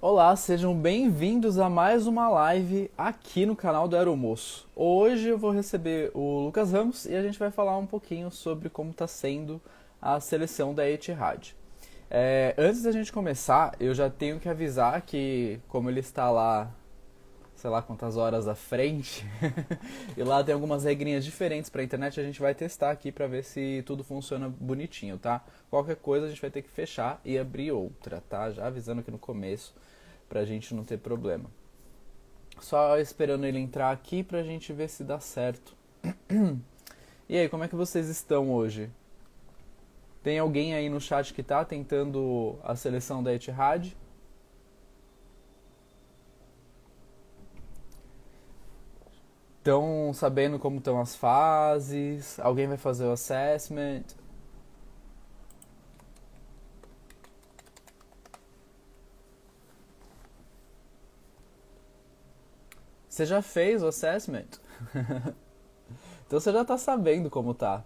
Olá, sejam bem-vindos a mais uma live aqui no canal do Aeromoço. Hoje eu vou receber o Lucas Ramos e a gente vai falar um pouquinho sobre como está sendo a seleção da Etihad. Antes da gente começar, eu já tenho que avisar que, como ele está lá, sei lá quantas horas à frente, e lá tem algumas regrinhas diferentes para a internet, a gente vai testar aqui para ver se tudo funciona bonitinho, tá? Qualquer coisa a gente vai ter que fechar e abrir outra, tá? Já avisando aqui no começo pra gente não ter problema. Só esperando ele entrar aqui pra gente ver se dá certo. E aí, como é que vocês estão hoje? Tem alguém aí no chat que tá tentando a seleção da Etihad? Estão sabendo como estão as fases? Alguém vai fazer o assessment? Você já fez o assessment? Então você já tá sabendo como tá.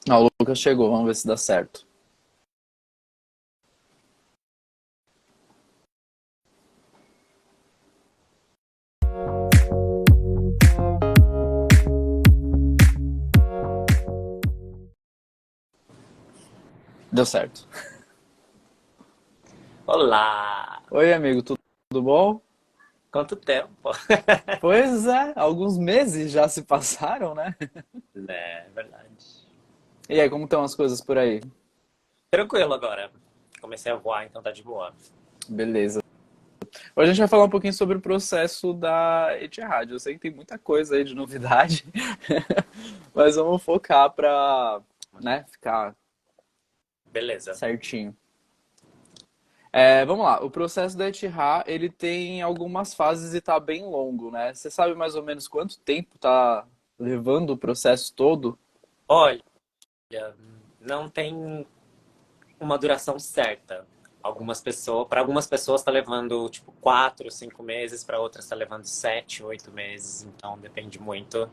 Ah, o Lucas chegou, vamos ver se dá certo. Deu certo. Olá! Oi, amigo, tudo bom? Quanto tempo? Pois é, alguns meses já se passaram, né? É verdade. E aí, como estão as coisas por aí? Tranquilo agora. Comecei a voar, então tá de boa. Beleza. Hoje a gente vai falar um pouquinho sobre o processo da Etihad. Eu sei que tem muita coisa aí de novidade, mas vamos focar para, né, ficar Beleza. certinho. Vamos lá, o processo da Etihad, ele tem algumas fases e tá bem longo, né? Você sabe mais ou menos quanto tempo tá levando o processo todo? Olha, não tem uma duração certa. Para algumas pessoas tá levando tipo 4, 5 meses, para outras tá levando 7, 8 meses. Então depende muito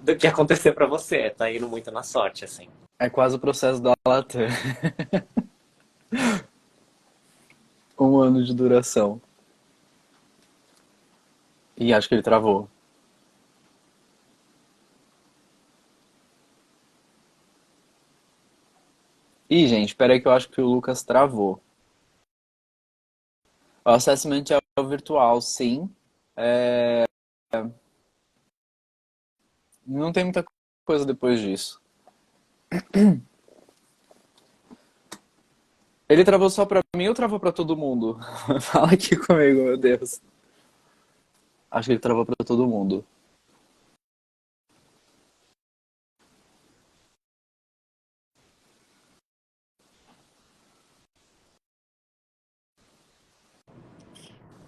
do que acontecer para você. Tá indo muito na sorte, assim. É quase o processo da Latam. 1 ano de duração. Ih, acho que ele travou. Ih, gente, peraí que eu acho que o Lucas travou. O assessment é o virtual, sim. É, Não tem muita coisa depois disso. Ele travou só pra mim ou travou pra todo mundo? Fala aqui comigo, meu Deus. Acho que ele travou pra todo mundo.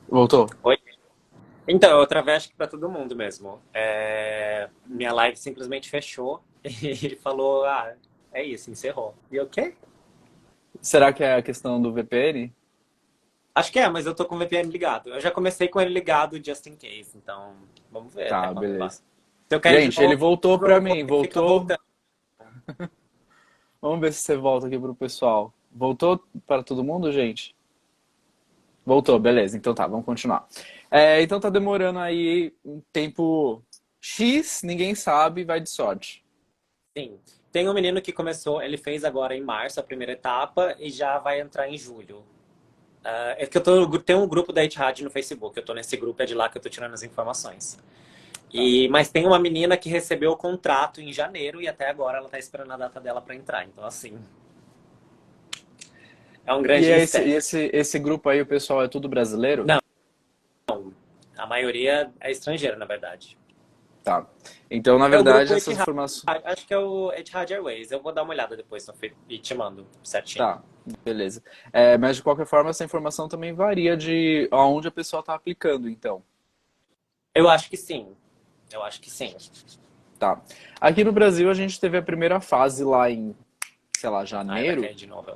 Voltou? Oi? Então, eu travei acho que para todo mundo mesmo. Minha live simplesmente fechou e falou: Ah, é isso, encerrou. E o quê? Será que é a questão do VPN? Acho que é, mas eu tô com o VPN ligado. Eu já comecei com ele ligado just in case, então vamos ver até Tá, quando vai. beleza. Se eu cair de Gente, ele novo, voltou pra mim, ele fica voltou. voltando. Vamos ver se você volta aqui pro pessoal. Voltou para todo mundo, gente? Voltou, beleza. Então tá, vamos continuar. Então tá demorando aí um tempo X, ninguém sabe, vai de sorte. Sim. Tem um menino que começou, ele fez agora em março a primeira etapa e já vai entrar em julho. É que tem um grupo da Etihad no Facebook. Eu tô nesse grupo, é de lá que eu tô tirando as informações. Tá. Mas tem uma menina que recebeu o contrato em janeiro e até agora ela tá esperando a data dela para entrar. Então, assim, é um E grande é esse, mistério. esse grupo aí, o pessoal é tudo brasileiro? Não, a maioria é estrangeira, na verdade. Tá. Então, na É o verdade, grupo essas Etihad, informações. acho que é o Etihad Airways. Eu vou dar uma olhada depois e te mando certinho. Tá, beleza. Mas de qualquer forma, essa informação também varia de aonde a pessoa está aplicando, então. Eu acho que sim. Eu acho que sim. Tá. Aqui no Brasil, a gente teve a primeira fase lá em, sei lá, Ai, vai janeiro. cair de novo.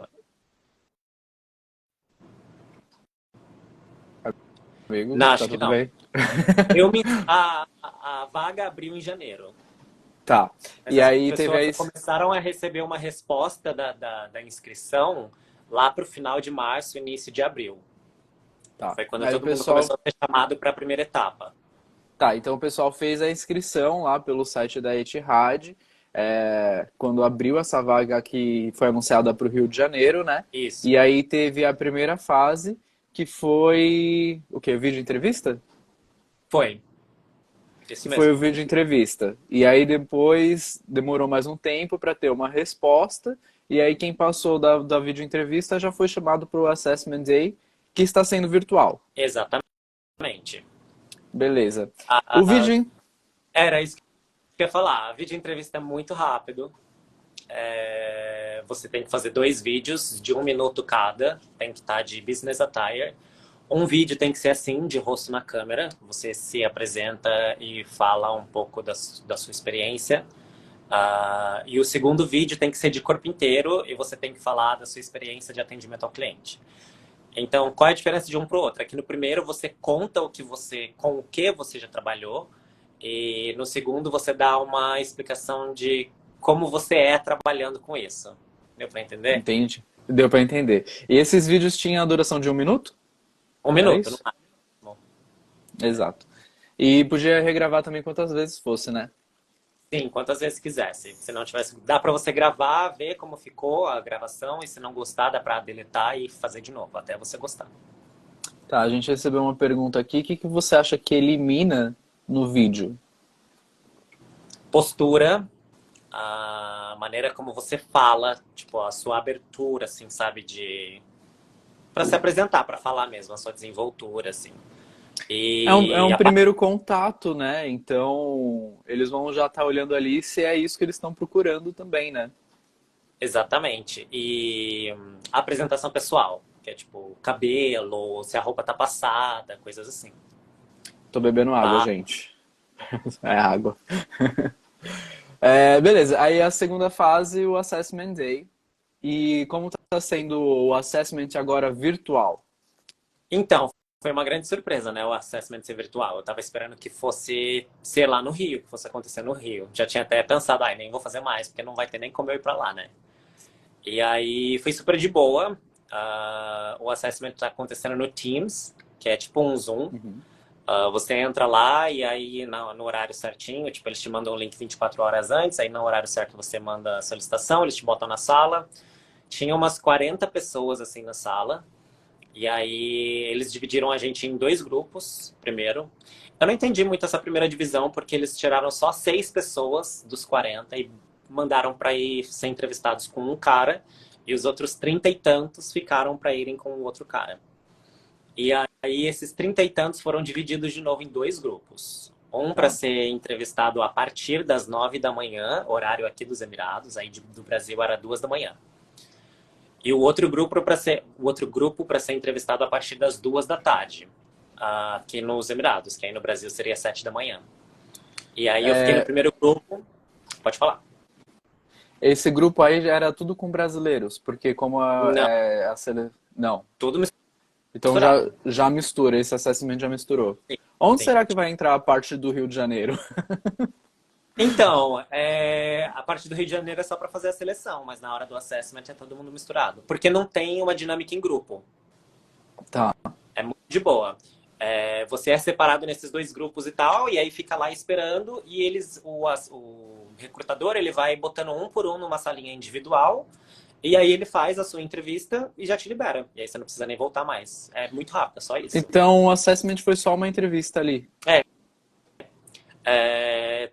Amigo, Não, tá acho que tudo não. bem? A vaga abriu em janeiro. Tá. E Essas aí teve pessoas aí. começaram a receber uma resposta da inscrição lá para o final de março, início de abril. Tá. Foi quando Aí o todo mundo pessoal. começou a ser chamado para a primeira etapa. Tá, então o pessoal fez a inscrição lá pelo site da Etihad, quando abriu essa vaga que foi anunciada para o Rio de Janeiro, né? Isso, E aí teve a primeira fase, que foi o quê? Vídeo entrevista? foi. Isso Que foi mesmo. o vídeo entrevista. E aí depois demorou mais um tempo para ter uma resposta. E aí quem passou da vídeo entrevista já foi chamado para o Assessment Day, que está sendo virtual. Exatamente. Beleza. O A- vídeo. Era isso que eu ia falar. A vídeo entrevista é muito rápido. Você tem que fazer 2 vídeos de 1 minuto cada. Tem que estar de business attire. Um vídeo tem que ser assim, de rosto na câmera. Você se apresenta e fala um pouco da sua experiência. E o segundo vídeo tem que ser de corpo inteiro e você tem que falar da sua experiência de atendimento ao cliente. Então, qual é a diferença de um para o outro? É que no primeiro você conta com o que você já trabalhou, e no segundo você dá uma explicação de como você é trabalhando com isso. Deu para entender? Entende? Deu para entender. E esses vídeos tinham a duração de 1 minuto? Um Era minuto, no isso? máximo. Exato. E podia regravar também quantas vezes fosse, né? Sim, quantas vezes quisesse. Se não tivesse, dá para você gravar, ver como ficou a gravação, e se não gostar, dá para deletar e fazer de novo, até você gostar. Tá, a gente recebeu uma pergunta aqui. O que que você acha que elimina no vídeo? Postura, a maneira como você fala, tipo, a sua abertura, assim, sabe, de para se apresentar, para falar mesmo, a sua desenvoltura, assim. É E um primeiro contato, né? Então, eles vão já estar olhando ali se é isso que eles estão procurando também, né? exatamente. E a apresentação pessoal, que é tipo cabelo, se a roupa tá passada, coisas assim. Tô bebendo água, Tá? gente. É água. Beleza, aí a segunda fase, o Assessment Day. E como está sendo o assessment agora virtual? Então, foi uma grande surpresa, né? O assessment ser virtual. Eu tava esperando que fosse ser lá no Rio, que fosse acontecer no Rio. Já tinha até pensado, ai, nem vou fazer mais, porque não vai ter nem como eu ir pra lá, né? E aí foi super de boa. O assessment tá acontecendo no Teams, que é tipo um Zoom. Uhum. Você entra lá e aí no horário certinho, tipo, eles te mandam o link 24 horas antes, aí no horário certo você manda a solicitação, eles te botam na sala. Tinha umas 40 pessoas assim na sala. E aí eles dividiram a gente em 2 grupos, primeiro. Eu não entendi muito essa primeira divisão, porque eles tiraram só 6 pessoas dos 40 e mandaram para ir ser entrevistados com um cara, e os outros 30 e tantos ficaram para irem com o outro cara. E aí esses 30 e tantos foram divididos de novo em 2 grupos. Um para Tá. ser entrevistado a partir das 9 da manhã, horário aqui dos Emirados, aí do Brasil era 2 da manhã. E o outro grupo para ser entrevistado a partir das 2 da tarde, aqui nos Emirados, que aí no Brasil seria 7 da manhã. E aí eu fiquei no primeiro grupo. Pode falar. Esse grupo aí já era tudo com brasileiros, porque como Não, Não. tudo Então misturado. já mistura, esse assessment já misturou. Sim, Onde sim. será que vai entrar a parte do Rio de Janeiro? Então, a parte do Rio de Janeiro é só para fazer a seleção, mas na hora do assessment é todo mundo misturado. Porque não tem uma dinâmica em grupo. Tá. É muito de boa. Você é separado nesses 2 grupos e tal, e aí fica lá esperando, e o recrutador ele vai botando um por um numa salinha individual, e aí ele faz a sua entrevista e já te libera. E aí você não precisa nem voltar mais. É muito rápido, é só isso. Então o assessment foi só uma entrevista ali. É, é,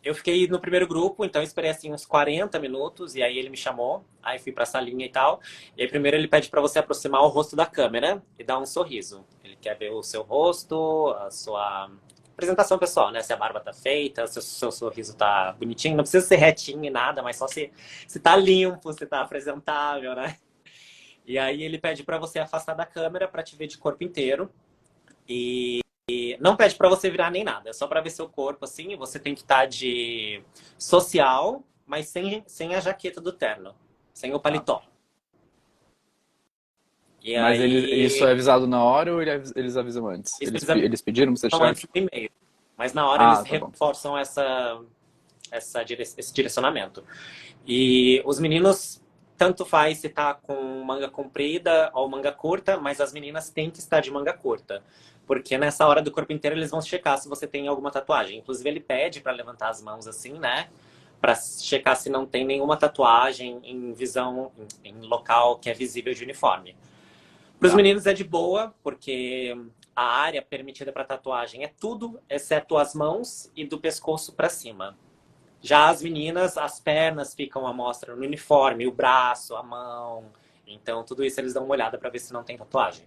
eu fiquei no primeiro grupo, então eu esperei assim uns 40 minutos, e aí ele me chamou, aí fui pra salinha e tal. E aí primeiro ele pede pra você aproximar o rosto da câmera e dar um sorriso. Ele quer ver o seu rosto, a sua apresentação pessoal, né? Se a barba tá feita, se o seu sorriso tá bonitinho, não precisa ser retinho e nada, mas só se tá limpo, se tá apresentável, né? E aí ele pede pra você afastar da câmera pra te ver de corpo inteiro. E não pede pra você virar nem nada, é só pra ver seu corpo assim. Você tem que estar de social, mas sem a jaqueta do terno, sem o Tá. paletó. E Mas isso é aí avisado na hora ou eles avisam antes? isso eles Eles pediram pra você avisam tirar? antes no e-mail, mas na hora eles Ah, tá bom. reforçam esse direcionamento. E os meninos, tanto faz se tá com manga comprida ou manga curta, mas as meninas têm que estar de manga curta. Porque nessa hora do corpo inteiro eles vão checar se você tem alguma tatuagem. Inclusive ele pede para levantar as mãos assim, né? Para checar se não tem nenhuma tatuagem em visão, em local que é visível de uniforme. Para os Tá. meninos é de boa, porque a área permitida para tatuagem é tudo, exceto as mãos e do pescoço para cima. Já as meninas, as pernas ficam à mostra no uniforme, o braço, a mão. Então, tudo isso eles dão uma olhada para ver se não tem tatuagem.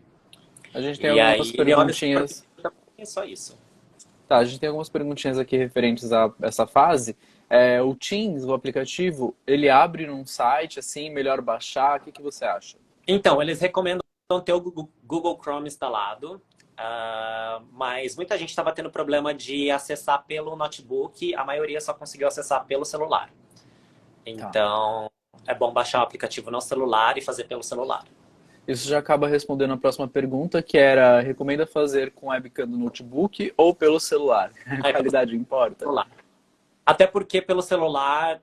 A gente tem E algumas aí ele olha se for perguntinhas. é só isso. Tá, a gente tem algumas perguntinhas aqui referentes a essa fase. O Teams, o aplicativo, ele abre num site assim, melhor baixar? O que que você acha? Então, eles recomendam ter o Google Chrome instalado, mas muita gente estava tendo problema de acessar pelo notebook, a maioria só conseguiu acessar pelo celular. Tá. Então, é bom baixar o aplicativo no celular e fazer pelo celular. Isso já acaba respondendo a próxima pergunta, que era: recomenda fazer com webcam do notebook ou pelo celular? A Aí, pelo qualidade importa? celular. Até porque pelo celular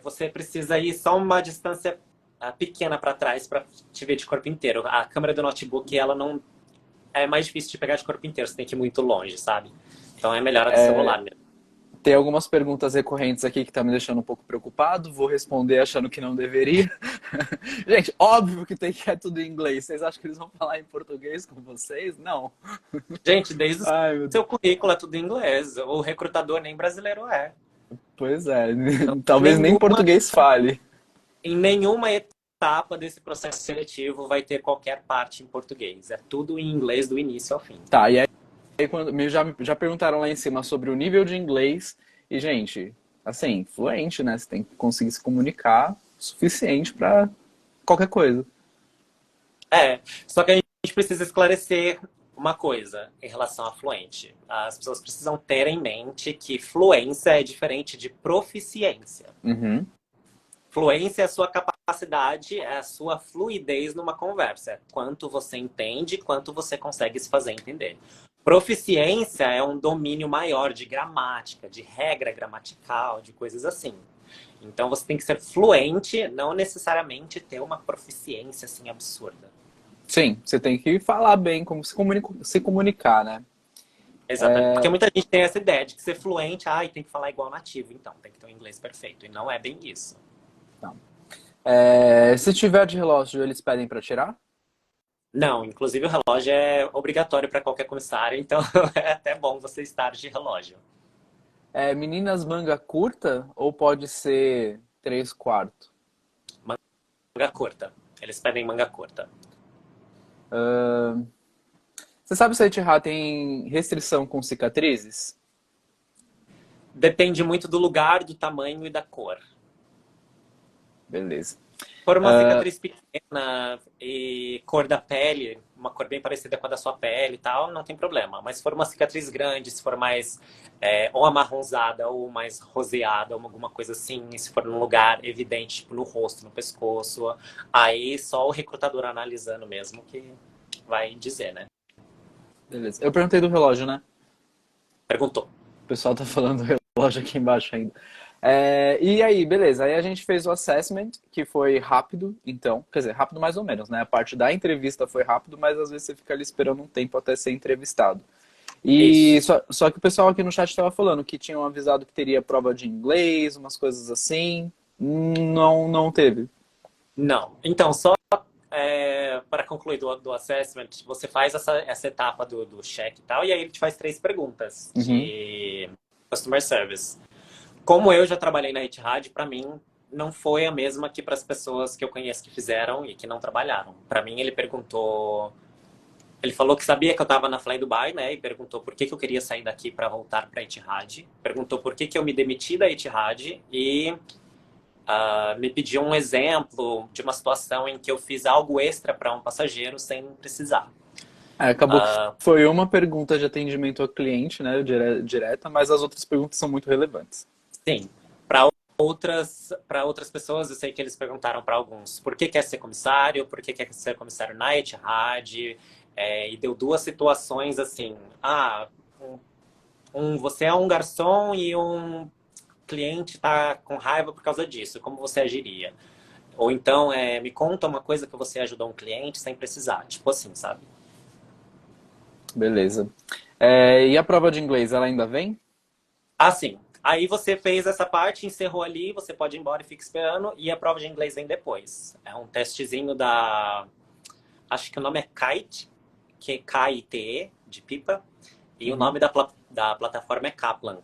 você precisa ir só uma distância pequena para trás para te ver de corpo inteiro. A câmera do notebook, ela não é mais difícil de pegar de corpo inteiro, você tem que ir muito longe, sabe? Então é melhor a do celular mesmo. Tem algumas perguntas recorrentes aqui que tá me deixando um pouco preocupado. Vou responder achando que não deveria. Gente, óbvio que tem que é tudo em inglês. Vocês acham que eles vão falar em português com vocês? Não. Gente, desde o Ai, meu Deus. seu currículo é tudo em inglês. O recrutador nem brasileiro é. Pois é. Então, Talvez nem português fale. em nenhuma etapa desse processo seletivo vai ter qualquer parte em português. É tudo em inglês do início ao fim. Tá, e aí quando, já perguntaram lá em cima sobre o nível de inglês. E, gente, assim, fluente, né? Você tem que conseguir se comunicar o suficiente pra qualquer coisa. Só que a gente precisa esclarecer uma coisa em relação à fluente. As pessoas precisam ter em mente que fluência é diferente de proficiência. Uhum. Fluência é a sua capacidade, é a sua fluidez numa conversa. É quanto você entende, quanto você consegue se fazer entender. Proficiência é um domínio maior de gramática, de regra gramatical, de coisas assim. Então você tem que ser fluente, não necessariamente ter uma proficiência assim absurda. Sim, você tem que falar bem, como se comunicar, né? Exatamente. Porque muita gente tem essa ideia de que ser fluente, tem que falar igual nativo, então tem que ter um inglês perfeito. E não é bem isso. Então, se tiver de relógio, eles pedem para tirar? Não, inclusive o relógio é obrigatório para qualquer comissário, então é até bom você estar de relógio. Meninas manga curta ou pode ser 3/4? Manga curta. Eles pedem manga curta. Você sabe se a Etihad tem restrição com cicatrizes? Depende muito do lugar, do tamanho e da cor. Beleza. Se for uma cicatriz pequena e cor da pele, uma cor bem parecida com a da sua pele e tal, não tem problema. Mas se for uma cicatriz grande, se for mais ou amarronzada ou mais roseada, ou alguma coisa assim, e se for num lugar evidente, tipo no rosto, no pescoço, aí só o recrutador analisando mesmo que vai dizer, né? Beleza. Eu perguntei do relógio, né? Perguntou. O pessoal tá falando do relógio aqui embaixo ainda. E aí, beleza. Aí a gente fez o assessment, que foi rápido, então. Quer dizer, rápido mais ou menos, né? A parte da entrevista foi rápido, mas às vezes você fica ali esperando um tempo até ser entrevistado. E Isso. só que o pessoal aqui no chat estava falando que tinham avisado que teria prova de inglês, umas coisas assim. Não, não teve. Não. Então, só para concluir do assessment, você faz essa etapa do check e tal, e aí ele te faz 3 perguntas Uhum. de customer service. Como eu já trabalhei na Etihad, para mim não foi a mesma que para as pessoas que eu conheço que fizeram e que não trabalharam. Para mim, ele falou que sabia que eu estava na Fly Dubai, né? E perguntou por que eu queria sair daqui para voltar para a Etihad. Perguntou por que eu me demiti da Etihad e me pediu um exemplo de uma situação em que eu fiz algo extra para um passageiro sem precisar. Acabou que foi uma pergunta de atendimento ao cliente, né? Direta, mas as outras perguntas são muito relevantes. Sim, para outras pessoas, eu sei que eles perguntaram para alguns por que quer ser comissário, por que quer ser comissário na Etihad, e deu 2 situações assim. Você é um garçom e cliente está com raiva por causa disso, como você agiria? Ou então, me conta uma coisa que você ajudou um cliente sem precisar. Tipo assim, sabe? Beleza. E a prova de inglês, ela ainda vem? Assim, aí você fez essa parte, encerrou ali, você pode ir embora e fica esperando, e a prova de inglês vem depois. É um testezinho da. Acho que o nome é Kite, que é K-I-T-E, de pipa, e o Uhum. nome da plataforma é Kaplan.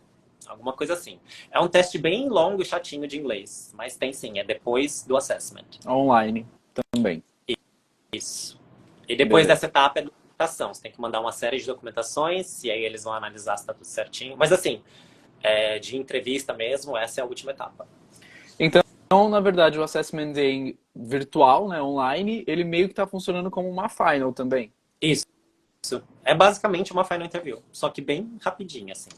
Alguma coisa assim. É um teste bem longo e chatinho de inglês, mas tem sim, é depois do assessment. Online também. Isso. E depois Beleza. dessa etapa é documentação. Você tem que mandar uma série de documentações e aí eles vão analisar se tá tudo certinho. Mas assim, de entrevista mesmo, essa é a última etapa. Então, na verdade, o Assessment Day virtual, né, online, ele meio que está funcionando como uma final também. Isso. É basicamente uma final interview, só que bem rapidinho, assim.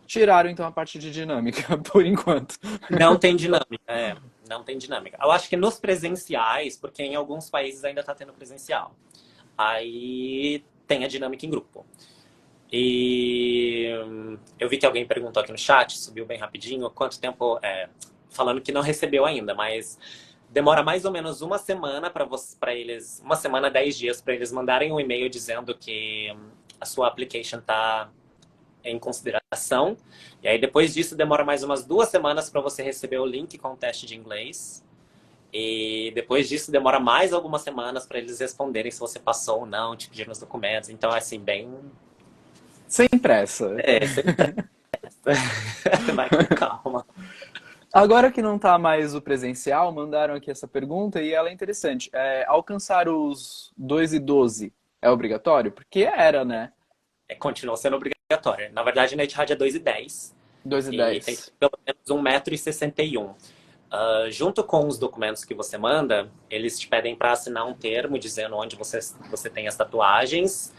Tiraram então a parte de dinâmica, por enquanto. Não tem dinâmica, não tem dinâmica. Eu acho que nos presenciais, porque em alguns países ainda tá tendo presencial, aí tem a dinâmica em grupo. E eu vi que alguém perguntou aqui no chat, subiu bem rapidinho, quanto tempo, falando que não recebeu ainda, mas demora mais ou menos uma semana para eles, uma semana, 10 dias para eles mandarem um e-mail dizendo que a sua application está em consideração. E aí depois disso demora mais umas 2 semanas para você receber o link com o teste de inglês. E depois disso demora mais algumas semanas para eles responderem se você passou ou não, te pedindo os documentos. Então, é assim, bem. Sem pressa. Sem pressa. Vai com calma. Agora que não está mais o presencial, mandaram aqui essa pergunta e ela é interessante. Alcançar os 2 e 12 é obrigatório? Porque era, né? Continua sendo obrigatório. Na verdade, na Etihad é 2,10 2 e e tem 10. pelo menos 1,61 m. Junto com os documentos que você manda, eles te pedem para assinar um termo dizendo onde você tem as tatuagens,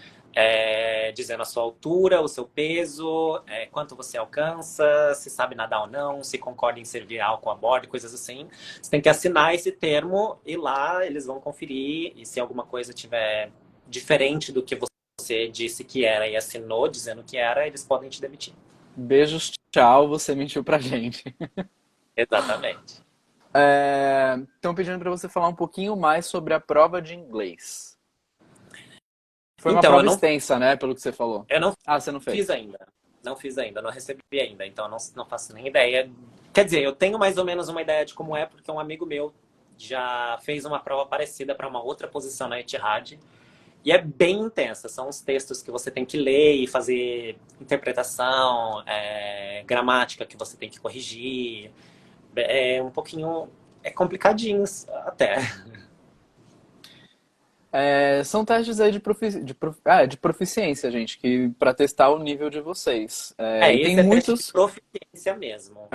dizendo a sua altura, o seu peso, quanto você alcança, se sabe nadar ou não, se concorda em servir álcool a bordo, coisas assim. Você tem que assinar esse termo e lá eles vão conferir e se alguma coisa tiver diferente do que você disse que era e assinou dizendo que era, eles podem te demitir. Beijos, tchau, você mentiu pra gente. Exatamente. Estão pedindo para você falar um pouquinho mais sobre a prova de inglês. Foi uma Então, prova extensa, né, pelo que você falou. eu não Ah, você não fiz fez. ainda. Não fiz ainda, não recebi ainda, então não faço nem ideia. Quer dizer, eu tenho mais ou menos uma ideia de como é, porque um amigo meu já fez uma prova parecida para uma outra posição na Etihad. E é bem intensa. São os textos que você tem que ler e fazer interpretação, gramática que você tem que corrigir. É um pouquinho. É complicadinho até. São testes aí de proficiência, gente, que para testar o nível de vocês. E tem Esse é teste de muitos, proficiência mesmo.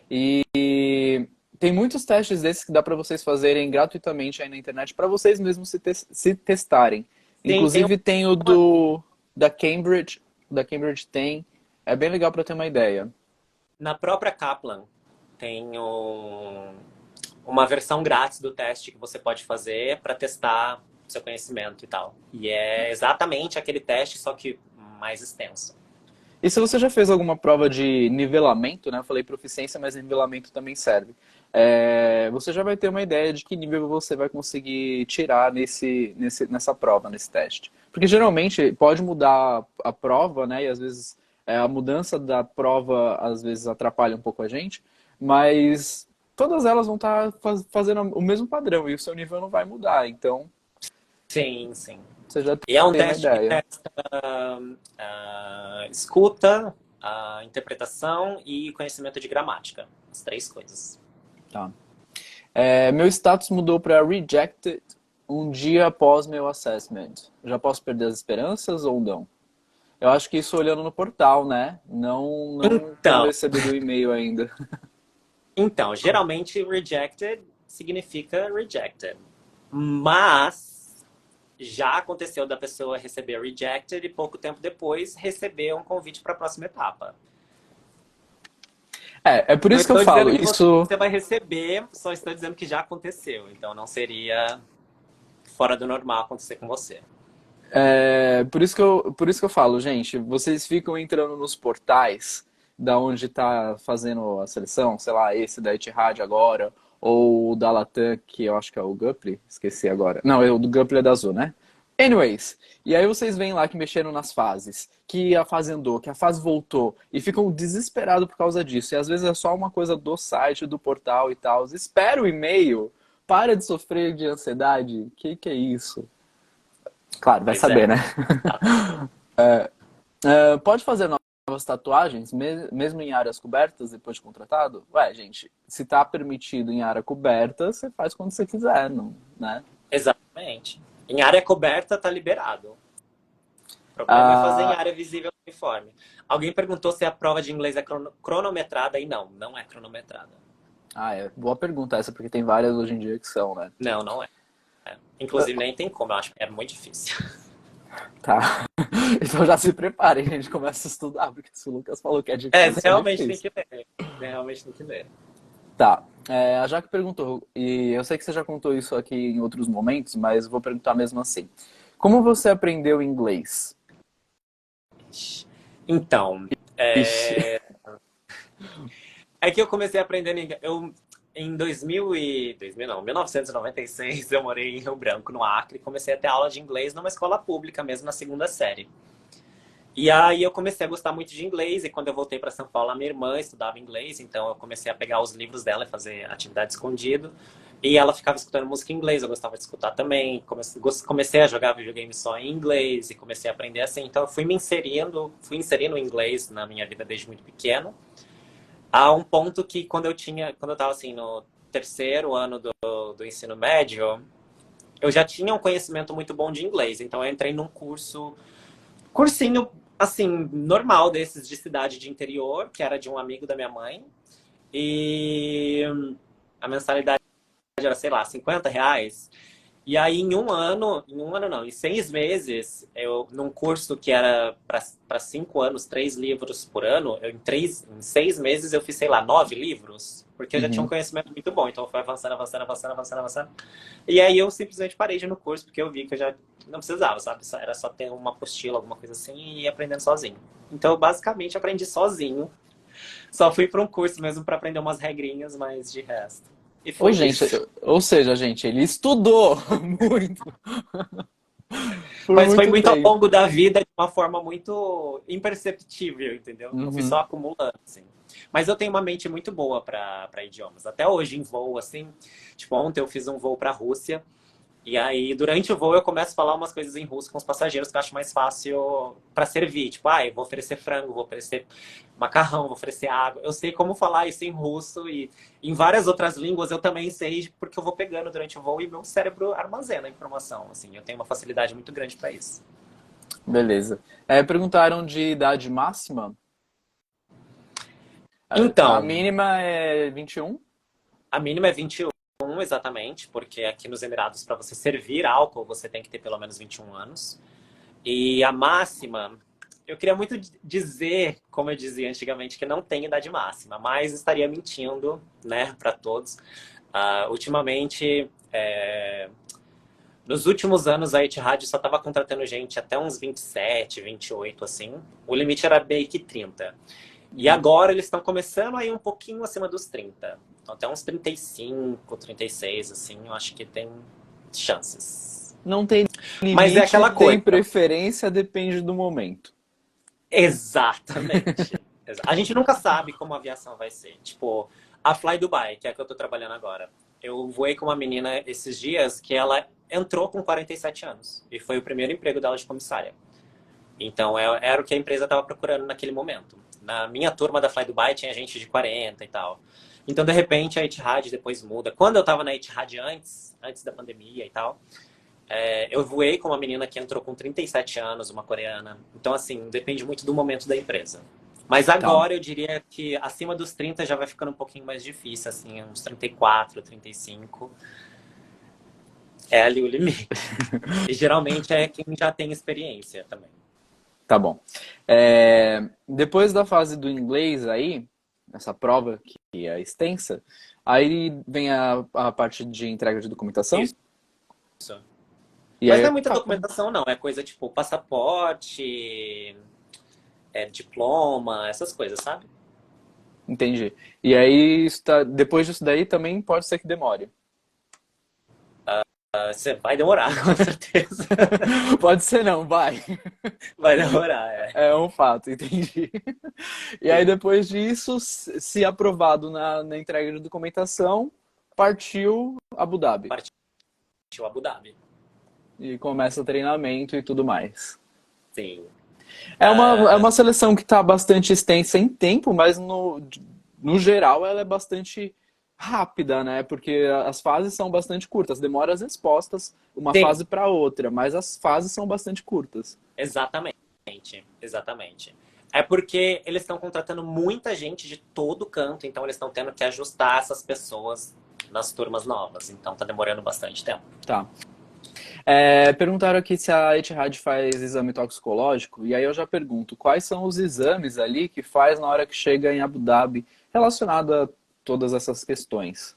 e tem muitos testes desses que dá para vocês fazerem gratuitamente aí na internet para vocês mesmos se testarem. Sim, tem Inclusive tem o uma. da Cambridge tem, é bem legal para ter uma ideia. Na própria Kaplan tem uma versão grátis do teste que você pode fazer para testar seu conhecimento e tal. E é exatamente aquele teste, só que mais extenso. E se você já fez alguma prova de nivelamento, né? Eu falei proficiência, mas nivelamento também serve. Você já vai ter uma ideia de que nível você vai conseguir tirar nessa prova, nesse teste. Porque geralmente pode mudar a prova, né? E às vezes a mudança da prova às vezes atrapalha um pouco a gente, mas todas elas vão estar fazendo o mesmo padrão e o seu nível não vai mudar. Então Sim, sim. você já E é um tem uma teste que ideia. testa escuta, interpretação e conhecimento de gramática. As três coisas. Tá. Meu status mudou para rejected um dia após meu assessment. Já posso perder as esperanças ou não? Eu acho que isso olhando no portal, né? Não tendo Então, recebido o e-mail ainda. geralmente rejected significa rejected. Mas já aconteceu da pessoa receber rejected e pouco tempo depois receber um convite para a próxima etapa. É por Não isso que eu estou falo. dizendo que Isso você vai receber, só estou dizendo que já aconteceu. Então não seria fora do normal acontecer com você. por isso que eu falo, gente. Vocês ficam entrando nos portais da onde tá fazendo a seleção, sei lá, esse da Etihad agora, ou o da Latam, que eu acho que é o Gupri, esqueci agora. Não, o do Gupri é da Azul, né? Anyways, e aí vocês veem lá que mexeram nas fases, que a fase andou, que a fase voltou, e ficam desesperados por causa disso. E às vezes é só uma coisa do site, do portal e tal. Espera o e-mail, para de sofrer de ansiedade. Que é isso? Claro, vai Pois é. saber, né? Exatamente. Pode fazer novas tatuagens, mesmo em áreas cobertas, depois de contratado? Ué, gente, se tá permitido em área coberta, você faz quando você quiser, não, né? Exatamente. Em área coberta tá liberado. O problema é fazer em Ah, área visível do uniforme. Alguém perguntou se a prova de inglês é cronometrada e não, não é cronometrada. boa pergunta essa, porque tem várias hoje em dia que são, né? Não, não é. Inclusive nem tem como, eu acho que é muito difícil. Tá. Então já se preparem, a gente começa a estudar, porque se o Lucas falou que é Você difícil, é realmente tem difícil. que ler. Você realmente tem que ler. Tá. A Jaque perguntou, e eu sei que você já contou isso aqui em outros momentos, mas vou perguntar mesmo assim. Como você aprendeu inglês? Então, Ixi. é que eu comecei aprendendo inglês. Em 2000 não, 1996, eu morei em Rio Branco, no Acre, e comecei a ter aula de inglês numa escola pública, mesmo na segunda série. E aí eu comecei a gostar muito de inglês, e quando eu voltei para São Paulo, a minha irmã estudava inglês, então eu comecei a pegar os livros dela e fazer atividade escondido. E ela ficava escutando música em inglês, eu gostava de escutar também. Comecei a jogar videogame só em inglês e comecei a aprender assim. Então eu fui inserindo o inglês na minha vida desde muito pequeno. A um ponto que quando eu estava assim no terceiro ano do ensino médio, eu já tinha um conhecimento muito bom de inglês. Então eu entrei num cursinho assim normal desses de cidade de interior, que era de um amigo da minha mãe. E a mensalidade era, sei lá, R$ 50. E aí, em 6 meses, num curso que era para 5 anos, 3 livros por ano, em 6 meses eu fiz, sei lá, 9 livros, porque eu já tinha um Uhum. conhecimento muito bom, então foi avançando, avançando, avançando, avançando, avançando. E aí eu simplesmente parei de ir no curso, porque eu vi que eu já não precisava, sabe? Era só ter uma apostila, alguma coisa assim, e ir aprendendo sozinho. Então, eu basicamente aprendi sozinho. Só fui para um curso mesmo para aprender umas regrinhas, mas de resto. E Ou, foi gente, isso. ou seja, gente, ele estudou muito, por Mas foi muito muito ao tempo. longo da vida de uma forma muito imperceptível, entendeu? Eu fui só Uhum. acumulando, assim. Mas eu tenho uma mente muito boa para idiomas. Até hoje, em voo, assim. Tipo, ontem eu fiz um voo para a Rússia. E aí, durante o voo, eu começo a falar umas coisas em russo com os passageiros que eu acho mais fácil para servir. Tipo, eu vou oferecer frango, vou oferecer macarrão, vou oferecer água. Eu sei como falar isso em russo e em várias outras línguas eu também sei, porque eu vou pegando durante o voo e meu cérebro armazena a informação. Assim, eu tenho uma facilidade muito grande para isso. Beleza. Perguntaram de idade máxima. A Então, mínima é 21. a mínima é 21, exatamente, porque aqui nos Emirados, para você servir álcool, você tem que ter pelo menos 21 anos. E a máxima, eu queria muito dizer, como eu dizia antigamente, que não tem idade máxima, mas estaria mentindo, né, para todos. Ultimamente, nos últimos anos, a Etihad só estava contratando gente até uns 27, 28, assim. O limite era meio que 30. E Uhum. agora eles estão começando aí um pouquinho acima dos 30. Então, até uns 35, 36, assim, eu acho que tem chances. Não tem Mas é limite, aquela tem coisa. preferência, depende do momento. Exatamente. A gente nunca sabe como a aviação vai ser. Tipo, a Fly Dubai, que é a que eu tô trabalhando agora. Eu voei com uma menina esses dias que ela entrou com 47 anos. E foi o primeiro emprego dela de comissária. Então, era o que a empresa estava procurando naquele momento. Na minha turma da Fly Dubai tinha gente de 40 e tal. Então, de repente, a Etihad depois muda. Quando eu estava na Etihad antes da pandemia e tal, eu voei com uma menina que entrou com 37 anos, uma coreana. Então, assim, depende muito do momento da empresa. Mas Tá. agora eu diria que acima dos 30 já vai ficando um pouquinho mais difícil, assim, uns 34, 35. É ali o limite. E geralmente é quem já tem experiência também. Tá bom. Depois da fase do inglês aí, essa prova que é extensa, aí vem a parte de entrega de documentação. Isso. E Mas aí não é é muita papo. documentação, não. É coisa tipo passaporte, diploma, essas coisas, sabe? Entendi. E aí, depois disso daí também pode ser que demore. Você vai demorar, com certeza. Pode ser não, vai. Vai demorar, é. É um fato, entendi. E aí, Sim. depois disso, se aprovado na entrega de documentação, partiu Abu Dhabi. Partiu Abu Dhabi. E começa o treinamento e tudo mais. Sim. É uma seleção que está bastante extensa em tempo, mas no geral ela é bastante rápida, né? Porque as fases são bastante curtas, demora as respostas uma Sim, fase para outra, mas as fases são bastante curtas. exatamente. Exatamente. É porque eles estão contratando muita gente de todo canto, então eles estão tendo que ajustar essas pessoas nas turmas novas. Então tá demorando bastante tempo. Tá. Perguntaram aqui se a Etihad faz exame toxicológico, e aí eu já pergunto, quais são os exames ali que faz na hora que chega em Abu Dhabi relacionado a todas essas questões?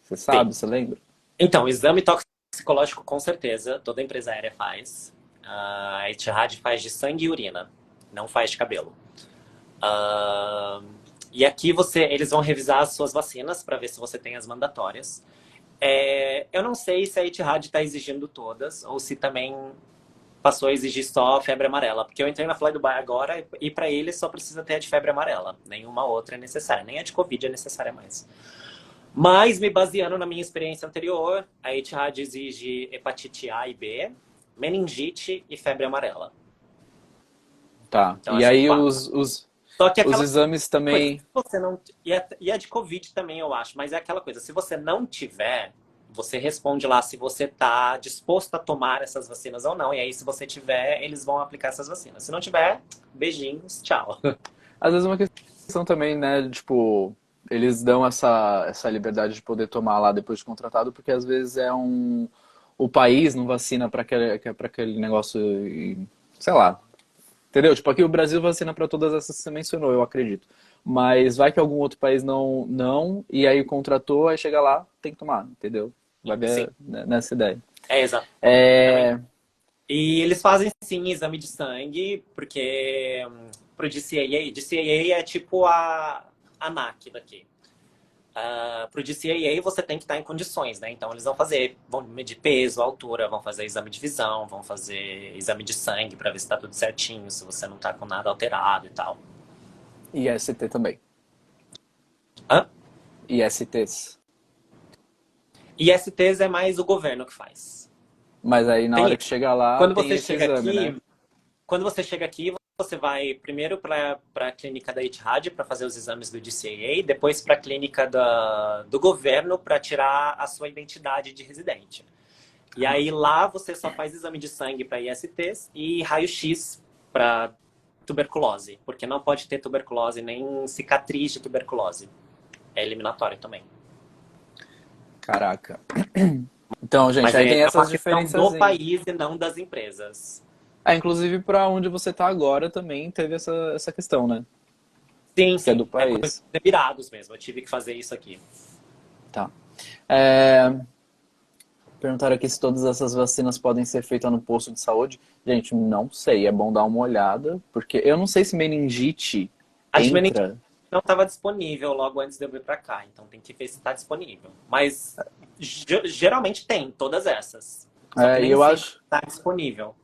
Você Sim. sabe, você lembra? Então, exame toxicológico, com certeza, toda empresa aérea faz. A Etihad faz de sangue e urina, não faz de cabelo. Ah, e aqui eles vão revisar as suas vacinas para ver se você tem as mandatórias. Eu não sei se a Etihad está exigindo todas ou se também passou a exigir só febre amarela, porque eu entrei na Fly Dubai agora e para eles só precisa ter a de febre amarela, nenhuma outra é necessária, nem a de Covid é necessária mais. Mas, me baseando na minha experiência anterior, a Etihad exige hepatite A e B, meningite e febre amarela. Tá. Então, E essas aí quatro. Só que os aquela exames coisa, se também. você não. E a de Covid também, eu acho, mas é aquela coisa, se você não tiver, você responde lá se você está disposto a tomar essas vacinas ou não. E aí, se você tiver, eles vão aplicar essas vacinas. Se não tiver, beijinhos, tchau. Às vezes é uma questão também, né? Tipo, eles dão essa liberdade de poder tomar lá depois de contratado, porque às vezes o país não vacina para aquele negócio, sei lá. Entendeu? Tipo, aqui o Brasil vacina para todas essas que você mencionou, eu acredito. Mas vai que algum outro país não, e aí contratou, aí chega lá, tem que tomar, entendeu? Vai Sim, ver nessa ideia. é exatamente. É, E eles fazem sim exame de sangue, porque pro DCAA é tipo a ANAC daqui. Pro DCAA você tem que estar em condições, né? Então eles vão medir peso, altura, vão fazer exame de visão, vão fazer exame de sangue para ver se está tudo certinho, se você não está com nada alterado e tal. e ST também. Hã? ISTs. ISTs é mais o governo que faz. Mas aí na Tem hora que chega lá, Quando tem você esse chega exame, né? aqui, Quando você chega aqui, você vai primeiro para a clínica da Etihad para fazer os exames do DCAA, depois para a clínica do governo para tirar a sua identidade de residente. E aí lá você só faz exame de sangue para ISTs e raio-x para tuberculose, porque não pode ter tuberculose nem cicatriz de tuberculose. É eliminatório também. Caraca. Então, gente, Mas aí é tem uma essas questão do diferenças. país e não das empresas. Inclusive para onde você tá agora também teve essa questão, né? Sim, Que é do sim. É coisa país. de virados mesmo. Eu tive que fazer isso aqui. Tá. É, Perguntaram aqui se todas essas vacinas podem ser feitas no posto de saúde. Gente, não sei. É bom dar uma olhada, porque eu não sei se meningite A de meningite entra. não estava disponível logo antes de eu vir para cá, então tem que ver se está disponível. Mas geralmente tem todas essas. Só que E nem eu sempre acho. está disponível.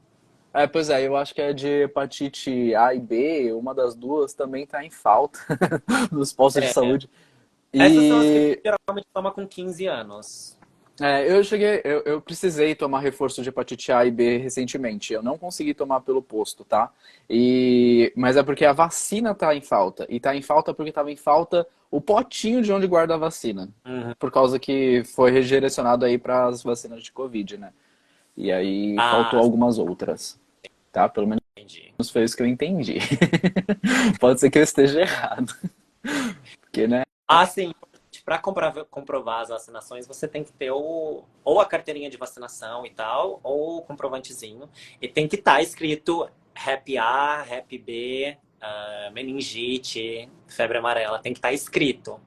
Pois é, eu acho que é de hepatite A e B, uma das duas também está em falta nos postos de É, saúde. essas são as que E geralmente toma com 15 anos. eu precisei tomar reforço de hepatite A e B recentemente. Eu não consegui tomar pelo posto, tá? Mas é porque a vacina tá em falta. E tá em falta porque tava em falta o potinho de onde guarda a vacina. Uhum. Por causa que foi redirecionado aí para as vacinas de Covid, né? E aí faltou Ah, algumas outras, tá? Pelo menos entendi. foi isso que eu entendi. Pode ser que eu esteja errado. Porque, né? Ah, sim. Para comprovar as vacinações, você tem que ter ou a carteirinha de vacinação e tal, ou o comprovantezinho. E tem que estar escrito Hep A, Hep B, meningite, febre amarela. Tem que estar escrito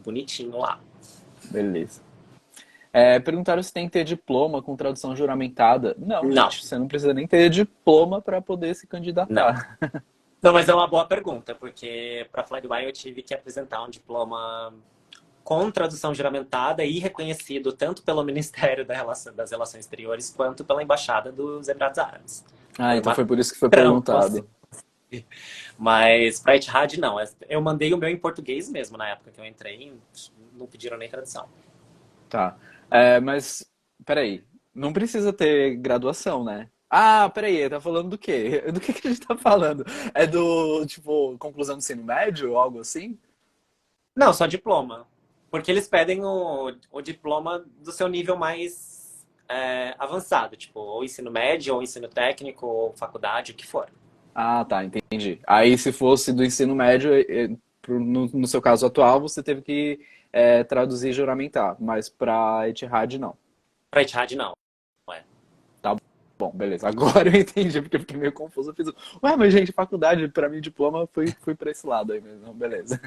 bonitinho lá. Beleza. Perguntaram se tem que ter diploma com tradução juramentada. Não, Não, gente, você não precisa nem ter diploma para poder se não. candidatar. Não, mas é uma boa pergunta, porque para Fly eu tive que apresentar um diploma com tradução juramentada e reconhecido tanto pelo Ministério das Relações Exteriores quanto pela Embaixada dos Emirados Árabes. Ah, Foi então uma foi por isso que foi trampa, assim. perguntado. Mas para Etihad, não. Eu mandei o meu em português mesmo na época que eu entrei, não pediram nem tradução. Tá. Mas, peraí. Não precisa ter graduação, né? Ah, peraí, tá falando do quê? Do que a gente tá falando? É do, tipo, conclusão do ensino médio ou algo assim? Não, só diploma. Porque eles pedem o diploma do seu nível mais avançado, tipo, ou ensino médio, ou ensino técnico, ou faculdade, o que for. Ah, tá, entendi. Aí, se fosse do ensino médio, no seu caso atual, você teve que traduzir e juramentar, mas para Etihad, não. Pra Etihad, não. É. Tá bom, beleza. Agora eu entendi, porque eu fiquei meio confuso. Eu fiz, ué, mas gente, faculdade, para mim, diploma, fui para esse lado aí mesmo. Beleza.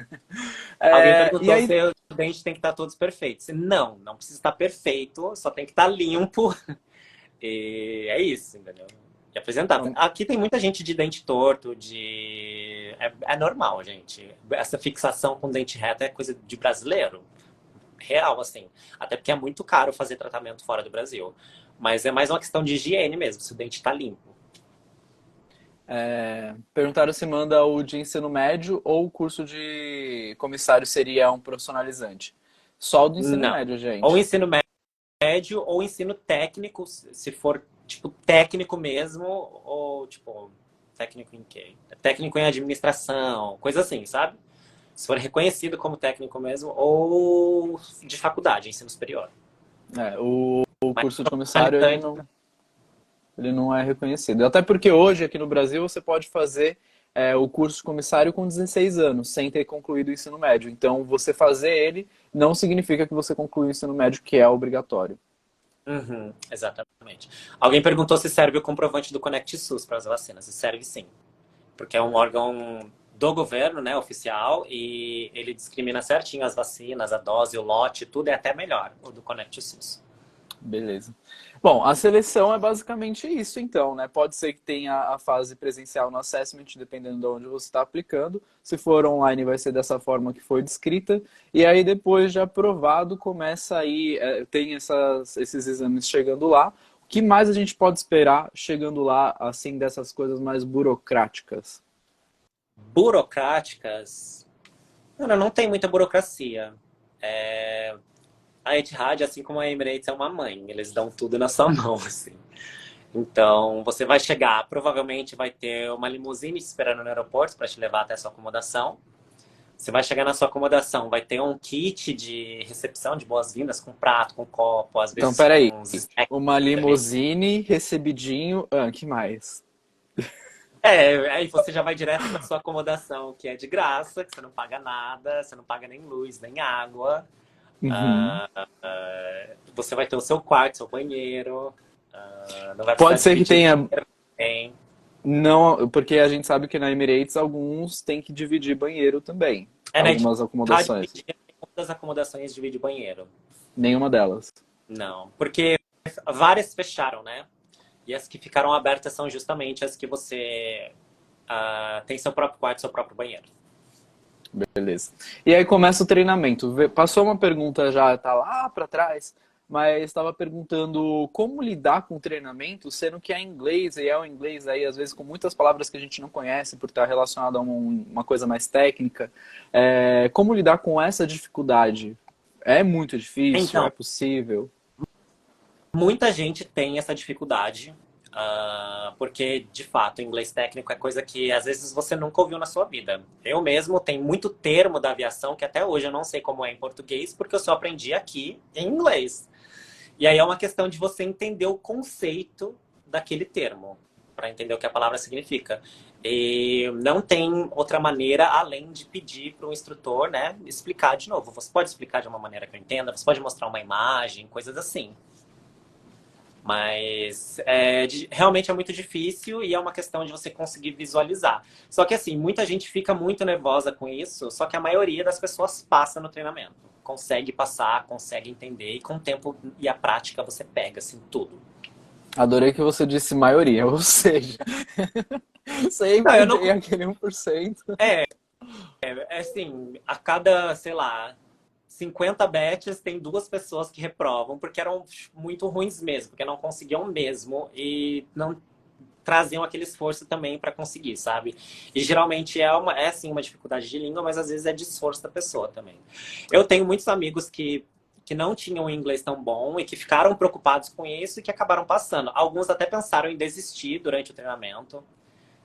Alguém E perguntou aí, se o dente tem que estar todos perfeitos. Não, não precisa estar perfeito, só tem que estar limpo. E é isso, entendeu? E apresentar. então, Aqui tem muita gente de dente torto, de. É normal, gente. Essa fixação com dente reto é coisa de brasileiro. Real, assim. Até porque é muito caro fazer tratamento fora do Brasil. Mas é mais uma questão de higiene mesmo, se o dente tá limpo. perguntaram se manda o de ensino médio ou o curso de comissário seria um profissionalizante. Só o do ensino Não. médio, Ou gente. ensino médio ou ensino técnico, se for, tipo, técnico mesmo, ou, tipo, técnico em quê? Técnico em administração, coisa assim, sabe? Se for reconhecido como técnico mesmo, ou de faculdade, ensino superior. O Mas curso de comissário, profissionalizante, ele não é reconhecido. Até porque hoje, aqui no Brasil, você pode fazer o curso de comissário com 16 anos, sem ter concluído o ensino médio. Então, você fazer ele não significa que você concluiu o ensino médio, que é obrigatório. uhum, exatamente. Alguém perguntou se serve o comprovante do Conect SUS para as vacinas. E serve sim, porque é um órgão do governo, né, oficial, e ele discrimina certinho as vacinas, a dose, o lote, tudo é até melhor, o do Conect SUS. Beleza. Bom, a seleção é basicamente isso, então, né? Pode ser que tenha a fase presencial no assessment, dependendo de onde você está aplicando. Se for online, vai ser dessa forma que foi descrita. E aí, depois de aprovado, começa aí, tem esses exames chegando lá. O que mais a gente pode esperar chegando lá, assim, dessas coisas mais burocráticas? Burocráticas, não tem muita burocracia. É, a Etihad, assim como a Emirates, é uma mãe. Eles dão tudo na sua mão, assim. Então, você vai chegar, provavelmente vai ter uma limusine te esperando no aeroporto para te levar até a sua acomodação. Você vai chegar na sua acomodação, vai ter um kit de recepção de boas-vindas com prato, com copo, às Então, vezes peraí. com uns snacks. Uma limusine, recebidinho. Ah, que mais? Aí você já vai direto para sua acomodação, que é de graça, que você não paga nada, você não paga nem luz, nem água. Uhum. Você vai ter o seu quarto, seu banheiro, não vai precisar Pode ser que dividir tenha. banheiro com ninguém. Não, porque a gente sabe que na Emirates alguns têm que dividir banheiro também. É, né? Algumas acomodações. Nenhuma das acomodações divide banheiro. Nenhuma delas. Não, porque várias fecharam, né? E as que ficaram abertas são justamente as que você tem seu próprio quarto, seu próprio banheiro. Beleza. E aí começa o treinamento. Passou uma pergunta já, tá lá para trás, mas estava perguntando como lidar com o treinamento, sendo que é em inglês, e é o inglês aí, às vezes, com muitas palavras que a gente não conhece, por estar relacionado a uma coisa mais técnica. Como lidar com essa dificuldade? É muito difícil? É Então, possível? muita gente tem essa dificuldade, porque, de fato, inglês técnico é coisa que às vezes você nunca ouviu na sua vida. Eu mesmo tenho muito termo da aviação que até hoje eu não sei como é em português, porque eu só aprendi aqui em inglês. E aí é uma questão de você entender o conceito daquele termo, para entender o que a palavra significa. E não tem outra maneira além de pedir para o instrutor, né, explicar de novo. Você pode explicar de uma maneira que eu entenda, você pode mostrar uma imagem, coisas assim. Mas realmente é muito difícil e é uma questão de você conseguir visualizar. Só que assim, muita gente fica muito nervosa com isso, só que a maioria das pessoas passa no treinamento. Consegue passar, consegue entender e com o tempo e a prática você pega assim tudo. Adorei que você disse maioria, ou seja, Não, sempre eu tem não. aquele 1%. É, é assim, a cada, sei lá, 50 batches tem duas pessoas que reprovam, porque eram muito ruins mesmo, porque não conseguiam mesmo e não traziam aquele esforço também para conseguir, sabe? E geralmente é sim uma dificuldade de língua, mas às vezes é de esforço da pessoa também. Eu tenho muitos amigos que não tinham inglês tão bom e que ficaram preocupados com isso e que acabaram passando. Alguns até pensaram em desistir durante o treinamento,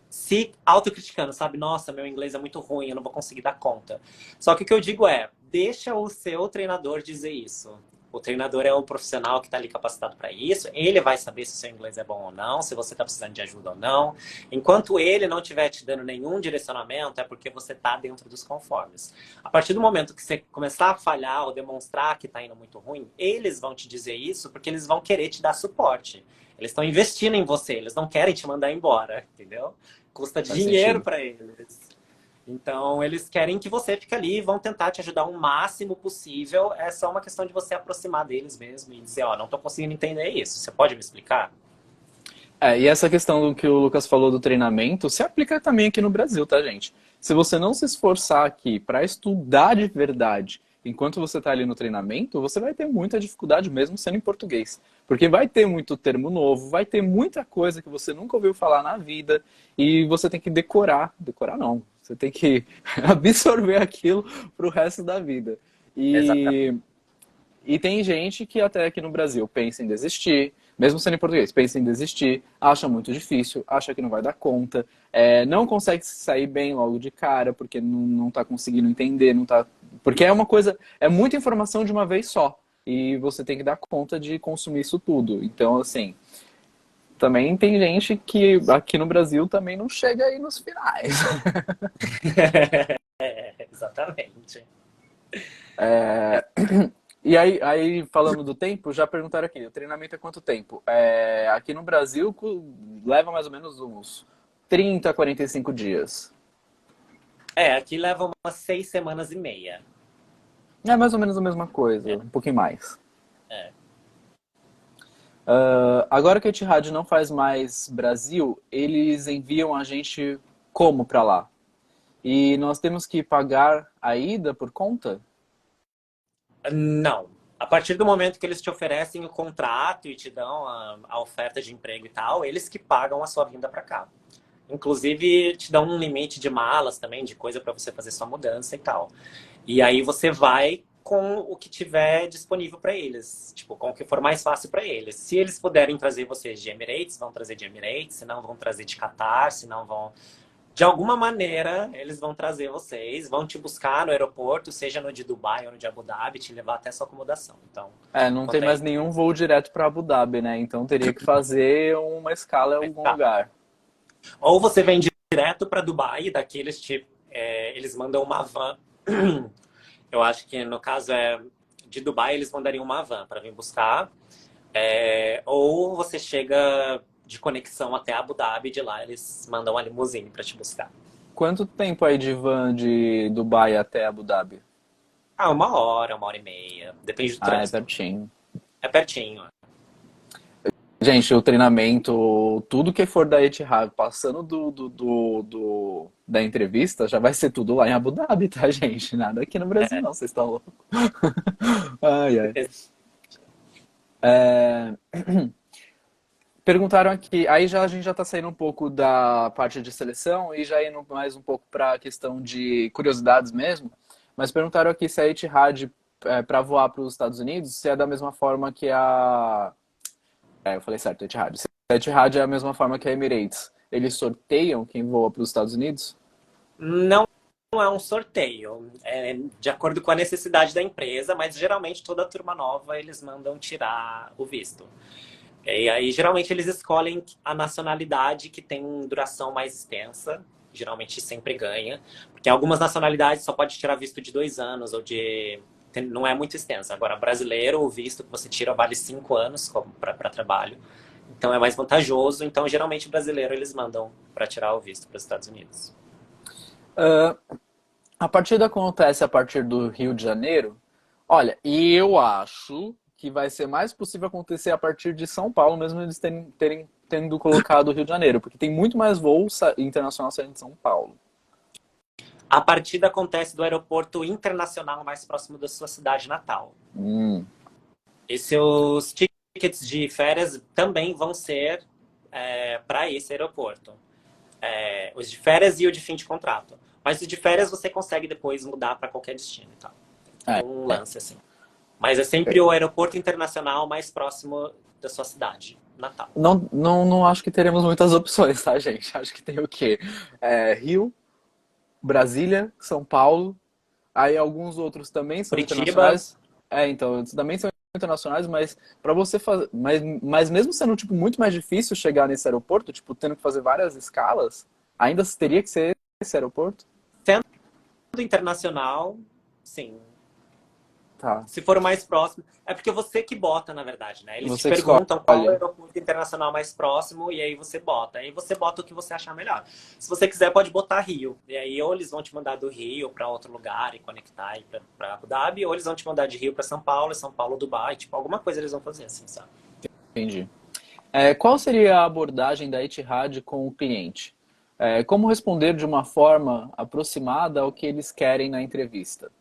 se autocriticando, sabe? Nossa, meu inglês é muito ruim, eu não vou conseguir dar conta. Só que o que eu digo é, deixa o seu treinador dizer isso. O treinador é o profissional que está ali capacitado para isso. Ele vai saber se o seu inglês é bom ou não, se você está precisando de ajuda ou não. Enquanto ele não estiver te dando nenhum direcionamento, é porque você está dentro dos conformes. A partir do momento que você começar a falhar ou demonstrar que está indo muito ruim, eles vão te dizer isso porque eles vão querer te dar suporte. Eles estão investindo em você, eles não querem te mandar embora, entendeu? Custa Faz dinheiro sentido. para eles. Então, eles querem que você fique ali e vão tentar te ajudar o máximo possível. É só uma questão de você aproximar deles mesmo e dizer, ó, não tô conseguindo entender isso. Você pode me explicar? E essa questão do que o Lucas falou do treinamento se aplica também aqui no Brasil, tá, gente? Se você não se esforçar aqui para estudar de verdade enquanto você está ali no treinamento, você vai ter muita dificuldade mesmo sendo em português. Porque vai ter muito termo novo, vai ter muita coisa que você nunca ouviu falar na vida e você tem que decorar. Decorar não, você tem que absorver aquilo pro resto da vida. Exatamente. E tem gente que até aqui no Brasil pensa em desistir, mesmo sendo em português, pensa em desistir, acha muito difícil, acha que não vai dar conta, não consegue sair bem logo de cara, porque não está conseguindo entender, não tá. Porque é uma coisa, é muita informação de uma vez só. E você tem que dar conta de consumir isso tudo. Então, assim, também tem gente que aqui no Brasil também não chega aí nos finais. Exatamente. E aí, falando do tempo, já perguntaram aqui, o treinamento é quanto tempo? Aqui no Brasil leva mais ou menos uns 30 a 45 dias. Aqui leva umas 6 semanas e meia. É mais ou menos a mesma coisa, É, um pouquinho mais. é. Agora que a Etihad não faz mais Brasil, eles enviam a gente como para lá? E nós temos que pagar a ida por conta? Não. A partir do momento que eles te oferecem o contrato e te dão a oferta de emprego e tal, eles que pagam a sua vinda para cá. Inclusive, te dão um limite de malas também, de coisa para você fazer sua mudança e tal. E aí você vai com o que tiver disponível para eles, tipo, com o que for mais fácil para eles. Se eles puderem trazer vocês de Emirates, vão trazer de Emirates, se não vão trazer de Qatar, se não vão de alguma maneira, eles vão trazer vocês, vão te buscar no aeroporto, seja no de Dubai ou no de Abu Dhabi, te levar até a sua acomodação. Então, Não tem quanto a mais isso, nenhum voo direto para Abu Dhabi, né? Então teria que fazer uma escala em algum tá. lugar. Ou você vem direto para Dubai, daqui eles mandam uma van. Eu acho que no caso de Dubai, eles mandariam uma van para vir buscar. Ou você chega de conexão até Abu Dhabi, de lá eles mandam a limusine para te buscar. Quanto tempo aí de van de Dubai até Abu Dhabi? Ah, 1 hora e meia. Depende do Ah, é trânsito. pertinho. É pertinho. Gente, o treinamento, tudo que for da Etihad, passando da entrevista, já vai ser tudo lá em Abu Dhabi, tá, gente? Nada aqui no Brasil, É. não, vocês estão loucos. Ai, ai. Perguntaram aqui, aí já a gente já tá saindo um pouco da parte de seleção e já indo mais um pouco para a questão de curiosidades mesmo, mas perguntaram aqui se a Etihad, para voar para os Estados Unidos, se é da mesma forma que eu falei certo, Etihad. Se a Etihad é a mesma forma que a Emirates, eles sorteiam quem voa para os Estados Unidos? Não é um sorteio, é de acordo com a necessidade da empresa, mas geralmente toda turma nova eles mandam tirar o visto. E aí geralmente eles escolhem a nacionalidade que tem duração mais extensa, geralmente sempre ganha, porque algumas nacionalidades só pode tirar visto de 2 anos ou não é muito extensa. Agora, brasileiro, o visto que você tira vale 5 anos para trabalho, então é mais vantajoso. Então, geralmente, brasileiro eles mandam para tirar o visto para os Estados Unidos. A partida acontece a partir do Rio de Janeiro. Olha, e eu acho que vai ser mais possível acontecer a partir de São Paulo, mesmo eles tendo colocado o Rio de Janeiro, porque tem muito mais voo internacional saindo de São Paulo. A partida acontece do aeroporto internacional mais próximo da sua cidade natal. E seus tickets de férias também vão ser para esse aeroporto. Os de férias e o de fim de contrato. Mas o de férias você consegue depois mudar para qualquer destino e tal. É, Um lance assim. Mas é sempre o aeroporto internacional mais próximo da sua cidade natal. não acho que teremos muitas opções, tá, gente? Acho que tem o quê? Rio, Brasília, São Paulo, aí alguns outros também são Curitiba. internacionais. Então, eles também são internacionais, mas para você fazer, mas mesmo sendo tipo muito mais difícil chegar nesse aeroporto, tipo tendo que fazer várias escalas, ainda teria que ser esse aeroporto? Sendo internacional, sim. Tá. Se for o mais próximo. É porque você que bota, na verdade, né? Eles te Você que perguntam qual é o escolhe. aeroporto internacional mais próximo e aí você bota. Aí você bota o que você achar melhor. Se você quiser, pode botar Rio. E aí ou eles vão te mandar do Rio para outro lugar e conectar para Abu Dhabi, ou eles vão te mandar de Rio para São Paulo, e São Paulo, Dubai. Tipo, alguma coisa eles vão fazer assim, sabe? Entendi. Qual seria a abordagem da Etihad com o cliente? Como responder de uma forma aproximada ao que eles querem na entrevista?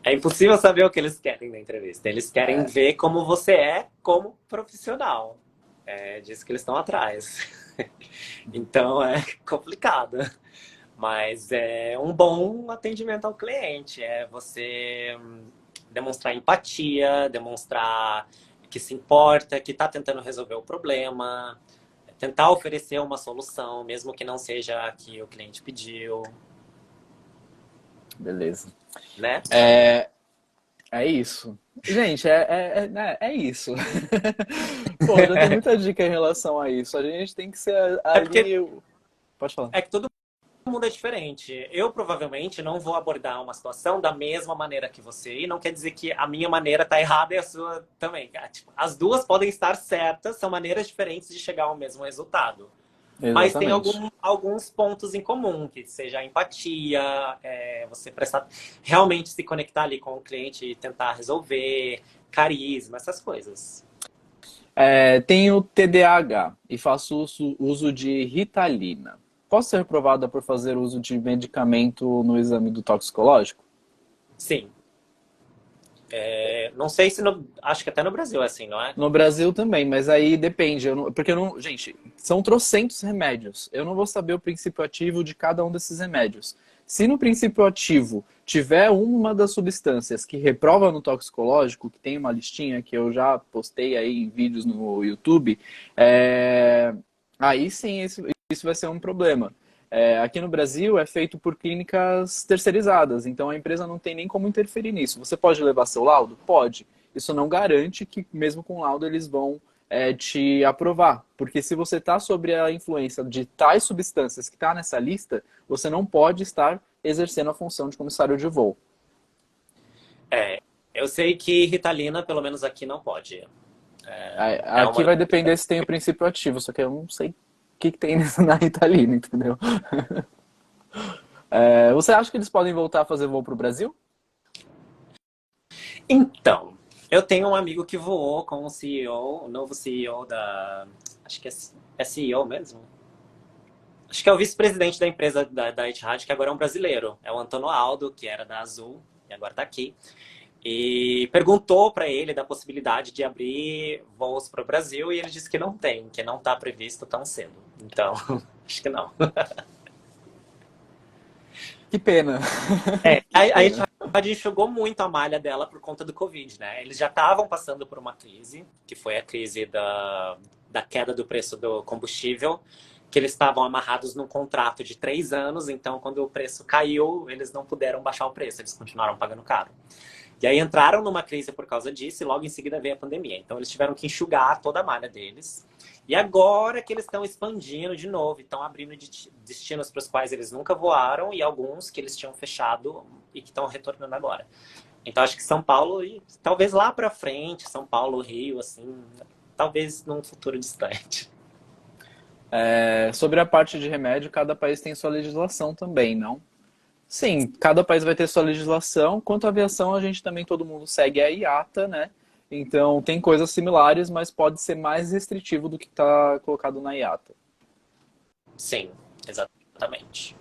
É impossível saber o que eles querem na entrevista. Eles querem ver como você é como profissional. É disso que eles estão atrás. Então é complicado. Mas é um bom atendimento ao cliente. É você demonstrar empatia, demonstrar que se importa, que está tentando resolver o problema, tentar oferecer uma solução, mesmo que não seja a que o cliente pediu, Beleza. né? É isso. Gente, é isso. Pô, já tem muita dica em relação a isso. A gente tem que ser É porque ali. Pode falar. é que todo mundo é diferente. Eu provavelmente não vou abordar uma situação da mesma maneira que você, e não quer dizer que a minha maneira tá errada e a sua também. Tipo, as duas podem estar certas, são maneiras diferentes de chegar ao mesmo resultado. Mas tem Exatamente. alguns pontos em comum, que seja a empatia, você prestar, realmente se conectar ali com o cliente e tentar resolver, carisma, essas coisas. Tenho TDAH e faço uso de Ritalina. Posso ser reprovada por fazer uso de medicamento no exame do toxicológico? Sim. Não sei se acho que até no Brasil é assim, não é? No Brasil também, mas aí depende. Porque eu não. Gente, são trocentos remédios. Eu não vou saber o princípio ativo de cada um desses remédios. Se no princípio ativo tiver uma das substâncias que reprova no toxicológico, que tem uma listinha que eu já postei aí em vídeos no YouTube, aí sim isso vai ser um problema. Aqui no Brasil é feito por clínicas terceirizadas, então a empresa não tem nem como interferir nisso. Você pode levar seu laudo? Pode. Isso não garante que, mesmo com laudo, eles vão te aprovar. Porque se você está sob a influência de tais substâncias que está nessa lista, você não pode estar exercendo a função de comissário de voo. Eu sei que Ritalina, pelo menos aqui, não pode. É Aqui uma. vai depender se tem o princípio ativo, só que eu não sei o que tem na Ritalina, entendeu? Você acha que eles podem voltar a fazer voo para o Brasil? Então, eu tenho um amigo que voou com o CEO, o novo CEO da. Acho que é CEO mesmo? Acho que é o vice-presidente da empresa da Etihad, que agora é um brasileiro. É o Antônio Aldo, que era da Azul e agora está aqui. E perguntou para ele da possibilidade de abrir voos para o Brasil e ele disse que não tem, que não está previsto tão cedo. Então, acho que não. Que pena. Que A pena. Etihad enxugou muito a malha dela por conta do Covid, né? Eles já estavam passando por uma crise, que foi a crise da queda do preço do combustível, que eles estavam amarrados num contrato de 3 anos, então quando o preço caiu, eles não puderam baixar o preço, eles continuaram pagando caro. E aí entraram numa crise por causa disso e logo em seguida veio a pandemia. Então eles tiveram que enxugar toda a malha deles. E agora que eles estão expandindo de novo, estão abrindo destinos para os quais eles nunca voaram e alguns que eles tinham fechado e que estão retornando agora. Então acho que São Paulo e talvez lá para frente, São Paulo, Rio, assim, talvez num futuro distante. Sobre a parte de remédio, cada país tem sua legislação também, não? Sim, cada país vai ter sua legislação. Quanto à aviação, a gente também, todo mundo segue a IATA, né? Então, tem coisas similares, mas pode ser mais restritivo do que está colocado na IATA. Sim, exatamente.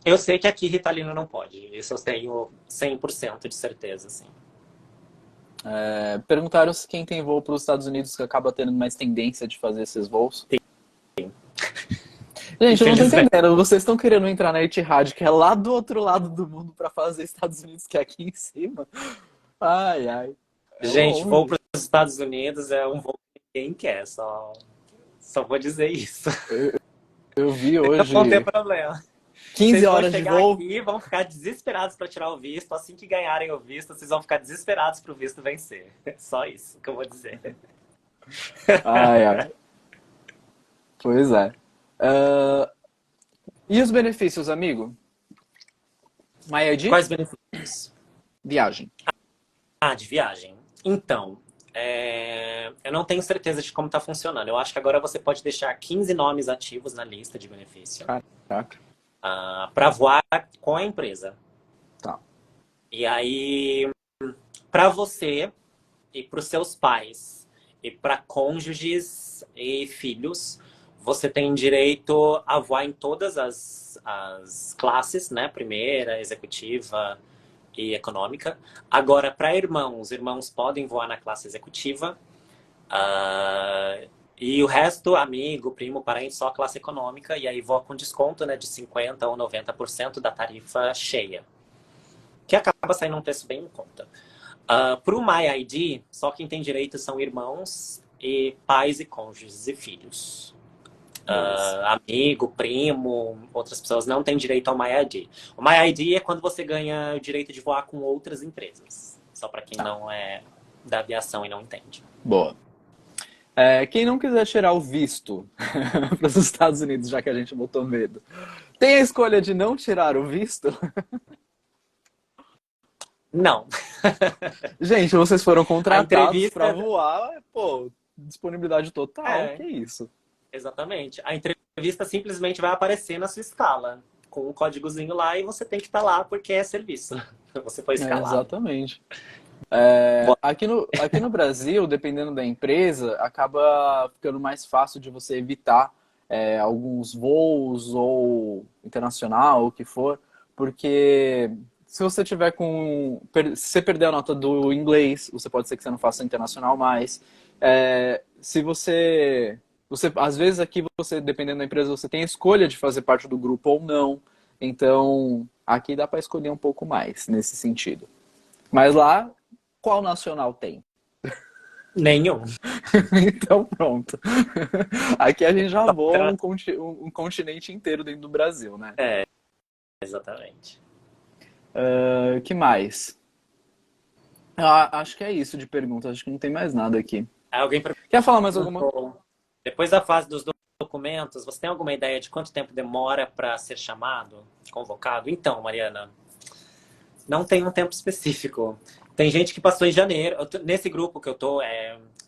Eu sei que aqui Ritalina não pode. Isso eu tenho 100% de certeza, assim. Perguntaram se quem tem voo para os Estados Unidos que acaba tendo mais tendência de fazer esses voos. Gente, eu não tô Infelizmente. entendendo. Vocês estão querendo entrar na Etihad, que é lá do outro lado do mundo, para fazer Estados Unidos, que é aqui em cima? Ai, ai. É Gente, voo longe. para os Estados Unidos é um voo que ninguém quer, só vou dizer isso. Eu vi Então não tem hoje problema. 15 Vocês vão horas de chegar voo. aqui, vão ficar desesperados para tirar o visto. Assim que ganharem o visto, vocês vão ficar desesperados para o visto vencer. Só isso que eu vou dizer. Ai, ai. Pois é. Ah, e os benefícios, amigo? MyID? Quais benefícios? Viagem. Ah, de viagem. Então, eu não tenho certeza de como está funcionando. Eu acho que agora você pode deixar 15 nomes ativos na lista de benefício Caraca. para voar com a empresa. Tá. E aí, para você e para os seus pais e para cônjuges e filhos, você tem direito a voar em todas as classes, né? Primeira, executiva e econômica. Agora, para irmãos podem voar na classe executiva. E o resto, amigo, primo, parente, só a classe econômica. E aí voa com desconto, né, de 50% ou 90% da tarifa cheia. Que acaba saindo um preço bem em conta. Para o MyID, só quem tem direito são irmãos e pais e cônjuges e filhos. Beleza. Amigo, primo, outras pessoas não têm direito ao MyID. O MyID é quando você ganha o direito de voar com outras empresas. Só para quem Tá. não é da aviação e não entende. Boa. Quem não quiser tirar o visto para os Estados Unidos, já que a gente botou medo, tem a escolha de não tirar o visto? Não. Gente, vocês foram A contratados para entrevista. voar, pô, disponibilidade total, que É, isso? exatamente. A entrevista simplesmente vai aparecer na sua escala, com um códigozinho lá, e você tem que estar lá porque é serviço. Você foi escalado. Exatamente. Bom, Aqui no Brasil, dependendo da empresa, acaba ficando mais fácil de você evitar alguns voos ou internacional, o que for, porque se você tiver se você perder a nota do inglês, você pode ser que você não faça internacional mais. Se às vezes aqui você, dependendo da empresa, você tem a escolha de fazer parte do grupo ou não. Então, aqui dá para escolher um pouco mais nesse sentido. Mas lá, qual nacional tem? nenhum. Então pronto. Aqui a gente já Só voa pra- um continente inteiro dentro do Brasil, né? É, exatamente. O que mais? Acho que é isso de perguntas. Acho que não tem mais nada aqui. Aí alguém Quer falar mais alguma? perguntou, depois da fase dos documentos, você tem alguma ideia de quanto tempo demora para ser chamado, convocado? Então, Mariana, não tem um tempo específico. Tem gente que passou em janeiro. Nesse grupo que eu tô,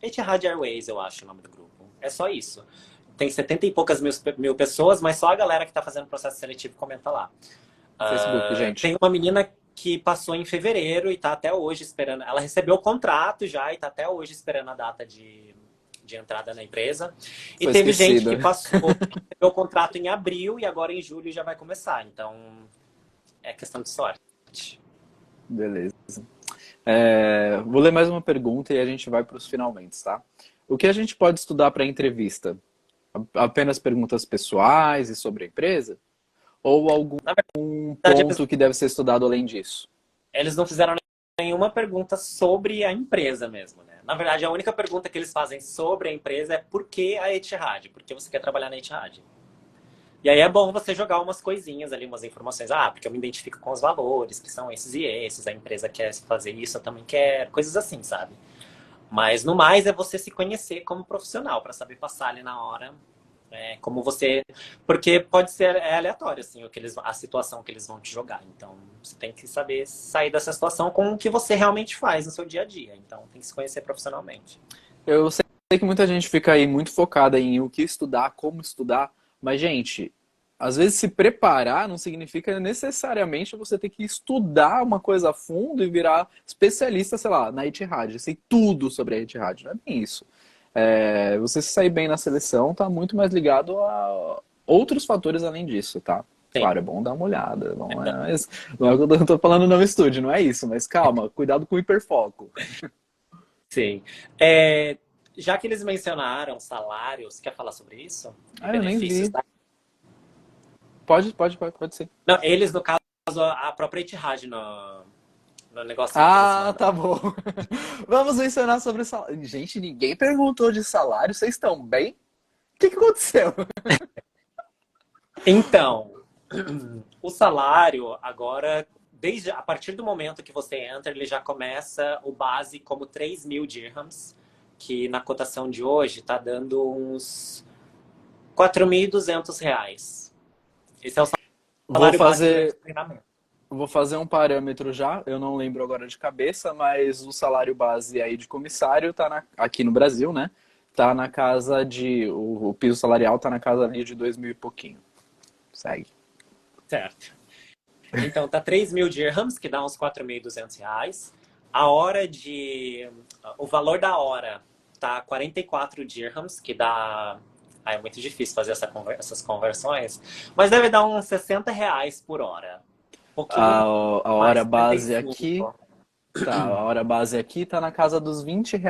Etihad Airways, eu acho o nome do grupo. É só isso. Tem 70 e poucas mil pessoas, mas só a galera que está fazendo o processo seletivo comenta lá. Facebook, gente. Tem uma menina que passou em fevereiro e está até hoje esperando. Ela recebeu o contrato já e está até hoje esperando a data de entrada na empresa. E Foi teve gente esquecida. que recebeu o contrato em abril e agora em julho já vai começar. Então, é questão de sorte. Beleza. Vou ler mais uma pergunta e a gente vai para os finalmente, tá? O que a gente pode estudar para a entrevista? Apenas perguntas pessoais e sobre a empresa? Ou algum Na verdade, ponto que deve ser estudado além disso? eles não fizeram nenhuma pergunta sobre a empresa mesmo, né? Na verdade, a única pergunta que eles fazem sobre a empresa é por que a Etihad? Por que você quer trabalhar na Etihad? E aí é bom você jogar umas coisinhas ali, umas informações. Porque eu me identifico com os valores, que são esses e esses. A empresa quer fazer isso, eu também quero. Coisas assim, sabe? Mas no mais é você se conhecer como profissional, para saber passar ali na hora. Como você. Porque pode ser aleatório, assim, a situação que eles vão te jogar. Então, você tem que saber sair dessa situação com o que você realmente faz no seu dia a dia. Então, tem que se conhecer profissionalmente. Eu sei que muita gente fica aí muito focada em o que estudar, como estudar, mas, gente, às vezes se preparar não significa necessariamente você ter que estudar uma coisa a fundo e virar especialista, sei lá, na Etihad. Sei tudo sobre a Etihad. Não é bem isso. Você se sair bem na seleção está muito mais ligado a outros fatores além disso, tá? Sim. Claro, é bom dar uma olhada. Não é o que eu tô falando, não estude, não é isso. Mas calma, cuidado com o hiperfoco. Sim. É, já que eles mencionaram salários, quer falar sobre isso? E Ah, eu nem benefícios vi. da... Pode ser. Não, eles, no caso, a própria Etihad no negocinho que eles Ah, mandam. tá bom. Vamos mencionar sobre salário. Gente, ninguém perguntou de salário. Vocês estão bem? O que aconteceu? Então, o salário agora, desde a partir do momento que você entra, ele já começa o base como 3.000 dirhams, que na cotação de hoje está dando uns R$ 4.200. Esse é o Vou salário base durante fazer, o treinamento. vou fazer um parâmetro já. Eu não lembro agora de cabeça, mas o salário base aí de comissário aqui no Brasil, né? Tá na casa de. O piso salarial tá na casa ali de 2 mil e pouquinho. Segue. Certo. Então, tá 3.000 dirhams, que dá uns R$ 4.200. A hora de... O valor da hora tá 44 dirhams, que dá... Ah, é muito difícil fazer essas conversões, mas deve dar uns R$ 60 por hora. Um A, pouquinho a mais, hora base aqui. 55. Tá, a hora base aqui tá na casa dos R$ 20.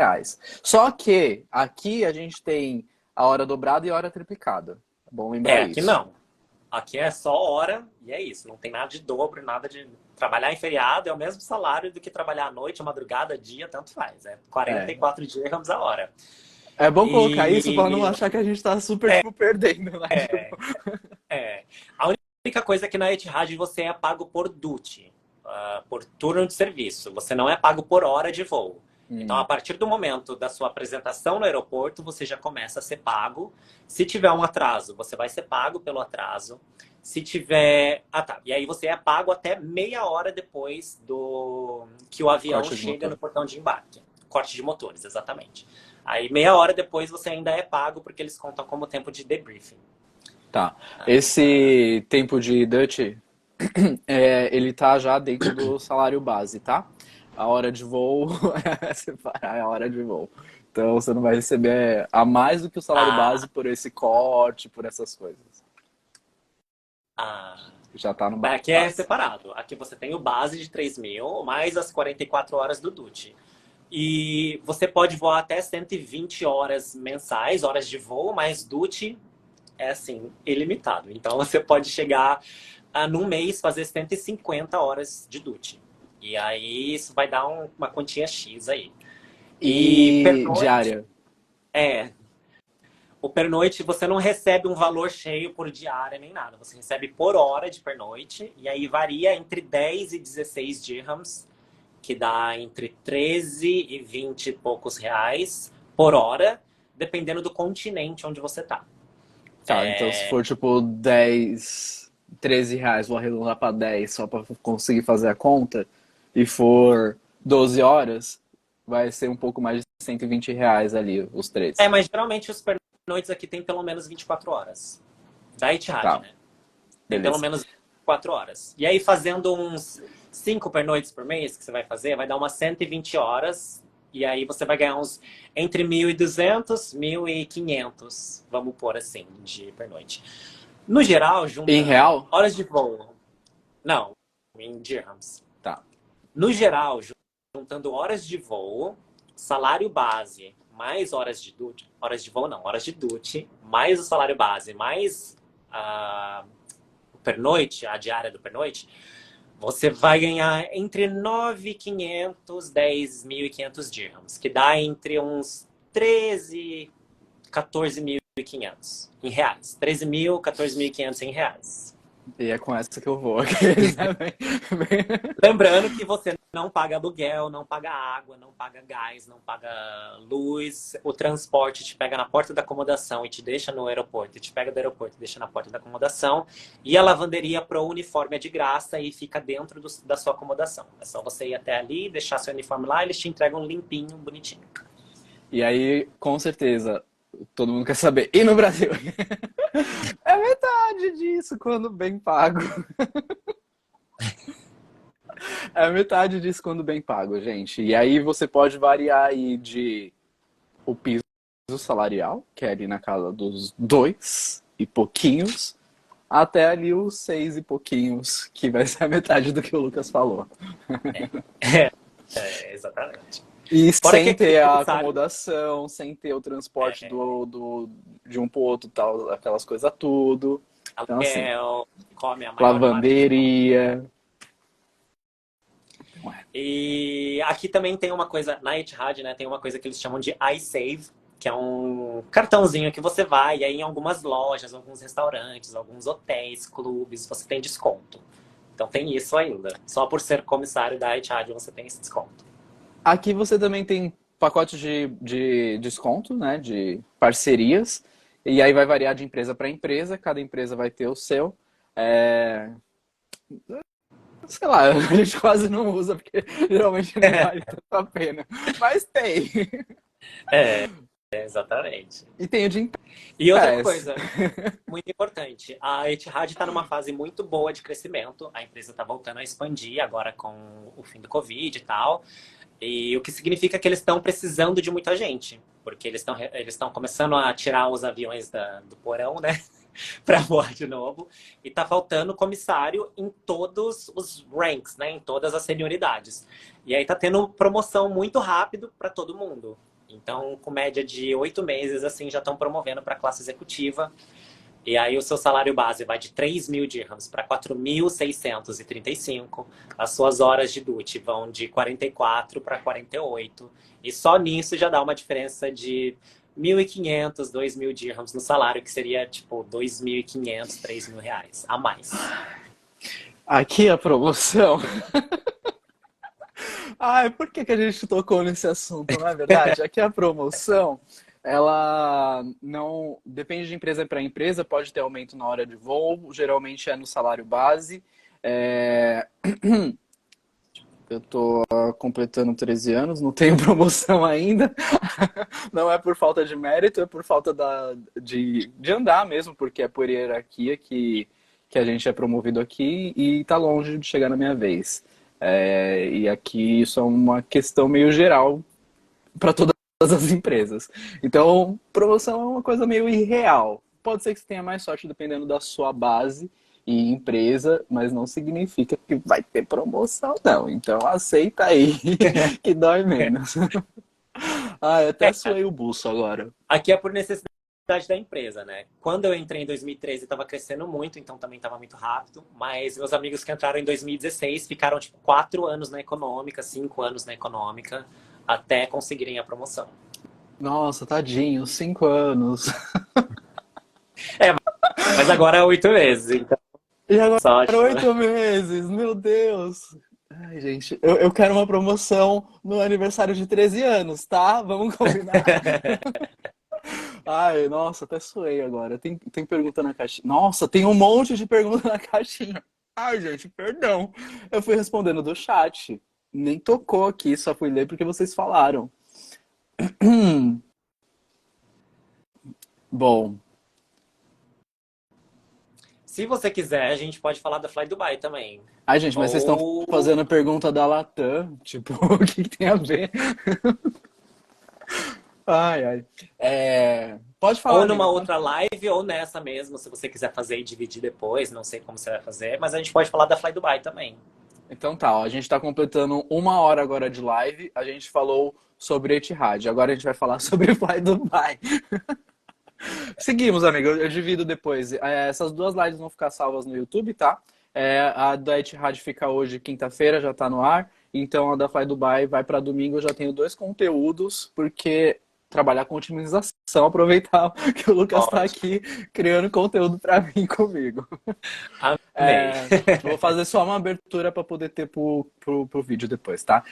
Só que aqui a gente tem a hora dobrada e a hora triplicada. É bom lembrar Aqui isso. não. Aqui é só hora e é isso. Não tem nada de dobro, nada de... Trabalhar em feriado é o mesmo salário do que trabalhar à noite, à madrugada, dia, tanto faz. É É. 44 dirhams a hora. É bom colocar isso para não E achar que a gente tá super, tipo, perdendo, né? Tipo, é, a única coisa é que na Etihad você é pago por duty, por turno de serviço. Você não é pago por hora de voo. Então, a hum, partir do momento da sua apresentação no aeroporto, você já começa a ser pago. Se tiver um atraso, você vai ser pago pelo atraso. Se tiver. Ah, tá. E aí você é pago até meia hora depois do que o avião corte de chega no motor. portão de embarque. Corte de motores, exatamente. Aí meia hora depois você ainda é pago porque eles contam como tempo de debriefing. Tá. Esse tempo de Dutch, ele tá já dentro do salário base, tá? A hora de voo é separar a hora de voo. Então você não vai receber a mais do que o salário Ah, base por esse corte, por essas coisas. ah, Já tá no aqui é base. separado. Aqui você tem o base de 3.000, mais as 44 horas do DUT. E você pode voar até 120 horas mensais, horas de voo, mas DUT é assim, ilimitado. Então você pode chegar num mês fazer 150 horas de DUT. E aí isso vai dar uma quantia X aí. E E pernoite, diária. é, o pernoite você não recebe um valor cheio por diária nem nada. Você recebe por hora de pernoite. E aí varia entre 10 e 16 dirhams, que dá entre 13 e 20 e poucos reais por hora, dependendo do continente onde você tá. Tá, então se for tipo 10, 13 reais, vou arredondar pra 10 só pra conseguir fazer a conta, e for 12 horas, vai ser um pouco mais de R$ 120 ali, os três. Mas geralmente os pernoites aqui tem pelo menos 24 horas. Da Etihad, Tá, né? Tem pelo beleza. menos 24 horas. E aí, fazendo uns 5 pernoites por mês que você vai fazer, vai dar umas 120 horas. E aí você vai ganhar uns entre 1.200, 1.500, vamos pôr assim, de pernoite. No geral, Em juntando real? horas de voo. Não, em dirhams. Tá, No geral, juntando horas de voo, salário base, mais horas de duty, horas de voo não, horas de duty, mais o salário base, mais o pernoite, a diária do pernoite, você vai ganhar entre 9.500 e 10.500 dirhams, que dá entre uns 13, 14.500 em reais. 13.000, 14.500 em reais. e é com essa que eu vou. Lembrando que você não paga aluguel, não paga água, não paga gás, não paga luz. O transporte te pega na porta da acomodação e te deixa no aeroporto. E te pega do aeroporto e deixa na porta da acomodação. E a lavanderia pro uniforme é de graça e fica dentro da sua acomodação. É só você ir até ali, deixar seu uniforme lá, eles te entregam limpinho, bonitinho. E aí, com certeza, todo mundo quer saber. E no Brasil? É metade disso quando bem pago. É metade disso quando bem pago, gente. E aí você pode variar aí de o piso salarial, que é ali na casa dos dois e pouquinhos, até ali os seis e pouquinhos, que vai ser a metade do que o Lucas falou. Exatamente. E Fora que sem aquele ter a comissário acomodação, sem ter o transporte é de um pro outro, tal, aquelas coisas tudo. Então, assim, aluguel, come a maior parte do lavanderia. Não é. E aqui também tem uma coisa, na Etihad, né, tem uma coisa que eles chamam de iSave, que é um cartãozinho que você vai, e aí em algumas lojas, alguns restaurantes, alguns hotéis, clubes, você tem desconto. Então tem isso ainda. Só por ser comissário da Etihad você tem esse desconto. Aqui você também tem pacotes de desconto, né? De parcerias. E aí vai variar de empresa para empresa, cada empresa vai ter o seu. É, sei lá, a gente quase não usa porque geralmente não vale tanto a pena. Mas tem. Exatamente. E tem o de E outra Pass. coisa, muito importante, a Etihad está numa fase muito boa de crescimento. A empresa está voltando a expandir agora com o fim do Covid e tal. E o que significa que eles estão precisando de muita gente, porque eles estão começando a tirar os aviões do porão, né, para voar de novo. E tá faltando comissário em todos os ranks, né, em todas as senioridades. E aí tá tendo promoção muito rápido para todo mundo. Então, com média de 8 meses, assim, já estão promovendo para classe executiva. E aí o seu salário base vai de 3.000 dirhams para 4.635. As suas horas de DUT vão de 44 para 48. E só nisso já dá uma diferença de 1.500, 2.000 dirhams no salário, que seria tipo 2.500, 3.000 reais a mais. Aqui a promoção. Ai, por que que a gente tocou nesse assunto, não é verdade? Aqui a promoção, ela não depende de empresa para empresa, pode ter aumento na hora de voo, geralmente é no salário base. É, eu tô completando 13 anos, não tenho promoção ainda. Não é por falta de mérito, é por falta de andar mesmo, porque é por hierarquia que a gente é promovido aqui e tá longe de chegar na minha vez. É, e aqui isso é uma questão meio geral para todas as empresas. Então, promoção é uma coisa meio irreal. Pode ser que você tenha mais sorte dependendo da sua base e empresa, mas não significa que vai ter promoção, não. Então, aceita aí, que dói menos. Ah, eu até suei o buço agora. Aqui é por necessidade da empresa, né? Quando eu entrei em 2013, estava crescendo muito, então também estava muito rápido. Mas meus amigos que entraram em 2016 ficaram tipo 4 anos na econômica, 5 anos na econômica, até conseguirem a promoção. Nossa, tadinho, 5 anos. É, mas agora é 8 meses, então E agora ótimo. 8 meses, meu Deus. Ai, gente, eu quero uma promoção no aniversário de 13 anos, tá? Vamos combinar. Ai, nossa, até suei agora. Tem pergunta na caixinha. Nossa, tem um monte de pergunta na caixinha. Ai, gente, perdão. Eu fui respondendo do chat. Nem tocou aqui, só fui ler porque vocês falaram. Bom. Se você quiser, a gente pode falar da Fly Dubai também. Ai, gente, mas vocês estão Ou, fazendo pergunta da Latam. Tipo, o que que tem a ver? Ai, ai. É, pode falar, ou numa amiga, pode outra falar. live, ou nessa mesmo, se você quiser fazer e dividir depois, não sei como você vai fazer, mas a gente pode falar da Fly Dubai também. Então tá, ó, a gente tá completando 1 hora agora de live. A gente falou sobre Etihad. Agora a gente vai falar sobre Fly Dubai. Seguimos, amigo. Eu divido depois. Essas duas lives vão ficar salvas no YouTube, tá? A da Etihad fica hoje, quinta-feira, já tá no ar. Então a da Fly Dubai vai para domingo. Eu já tenho dois conteúdos, porque trabalhar com otimização, aproveitar que o Lucas tá Ótimo. aqui criando conteúdo para mim comigo. Amei. Vou fazer só uma abertura para poder ter pro vídeo depois, tá?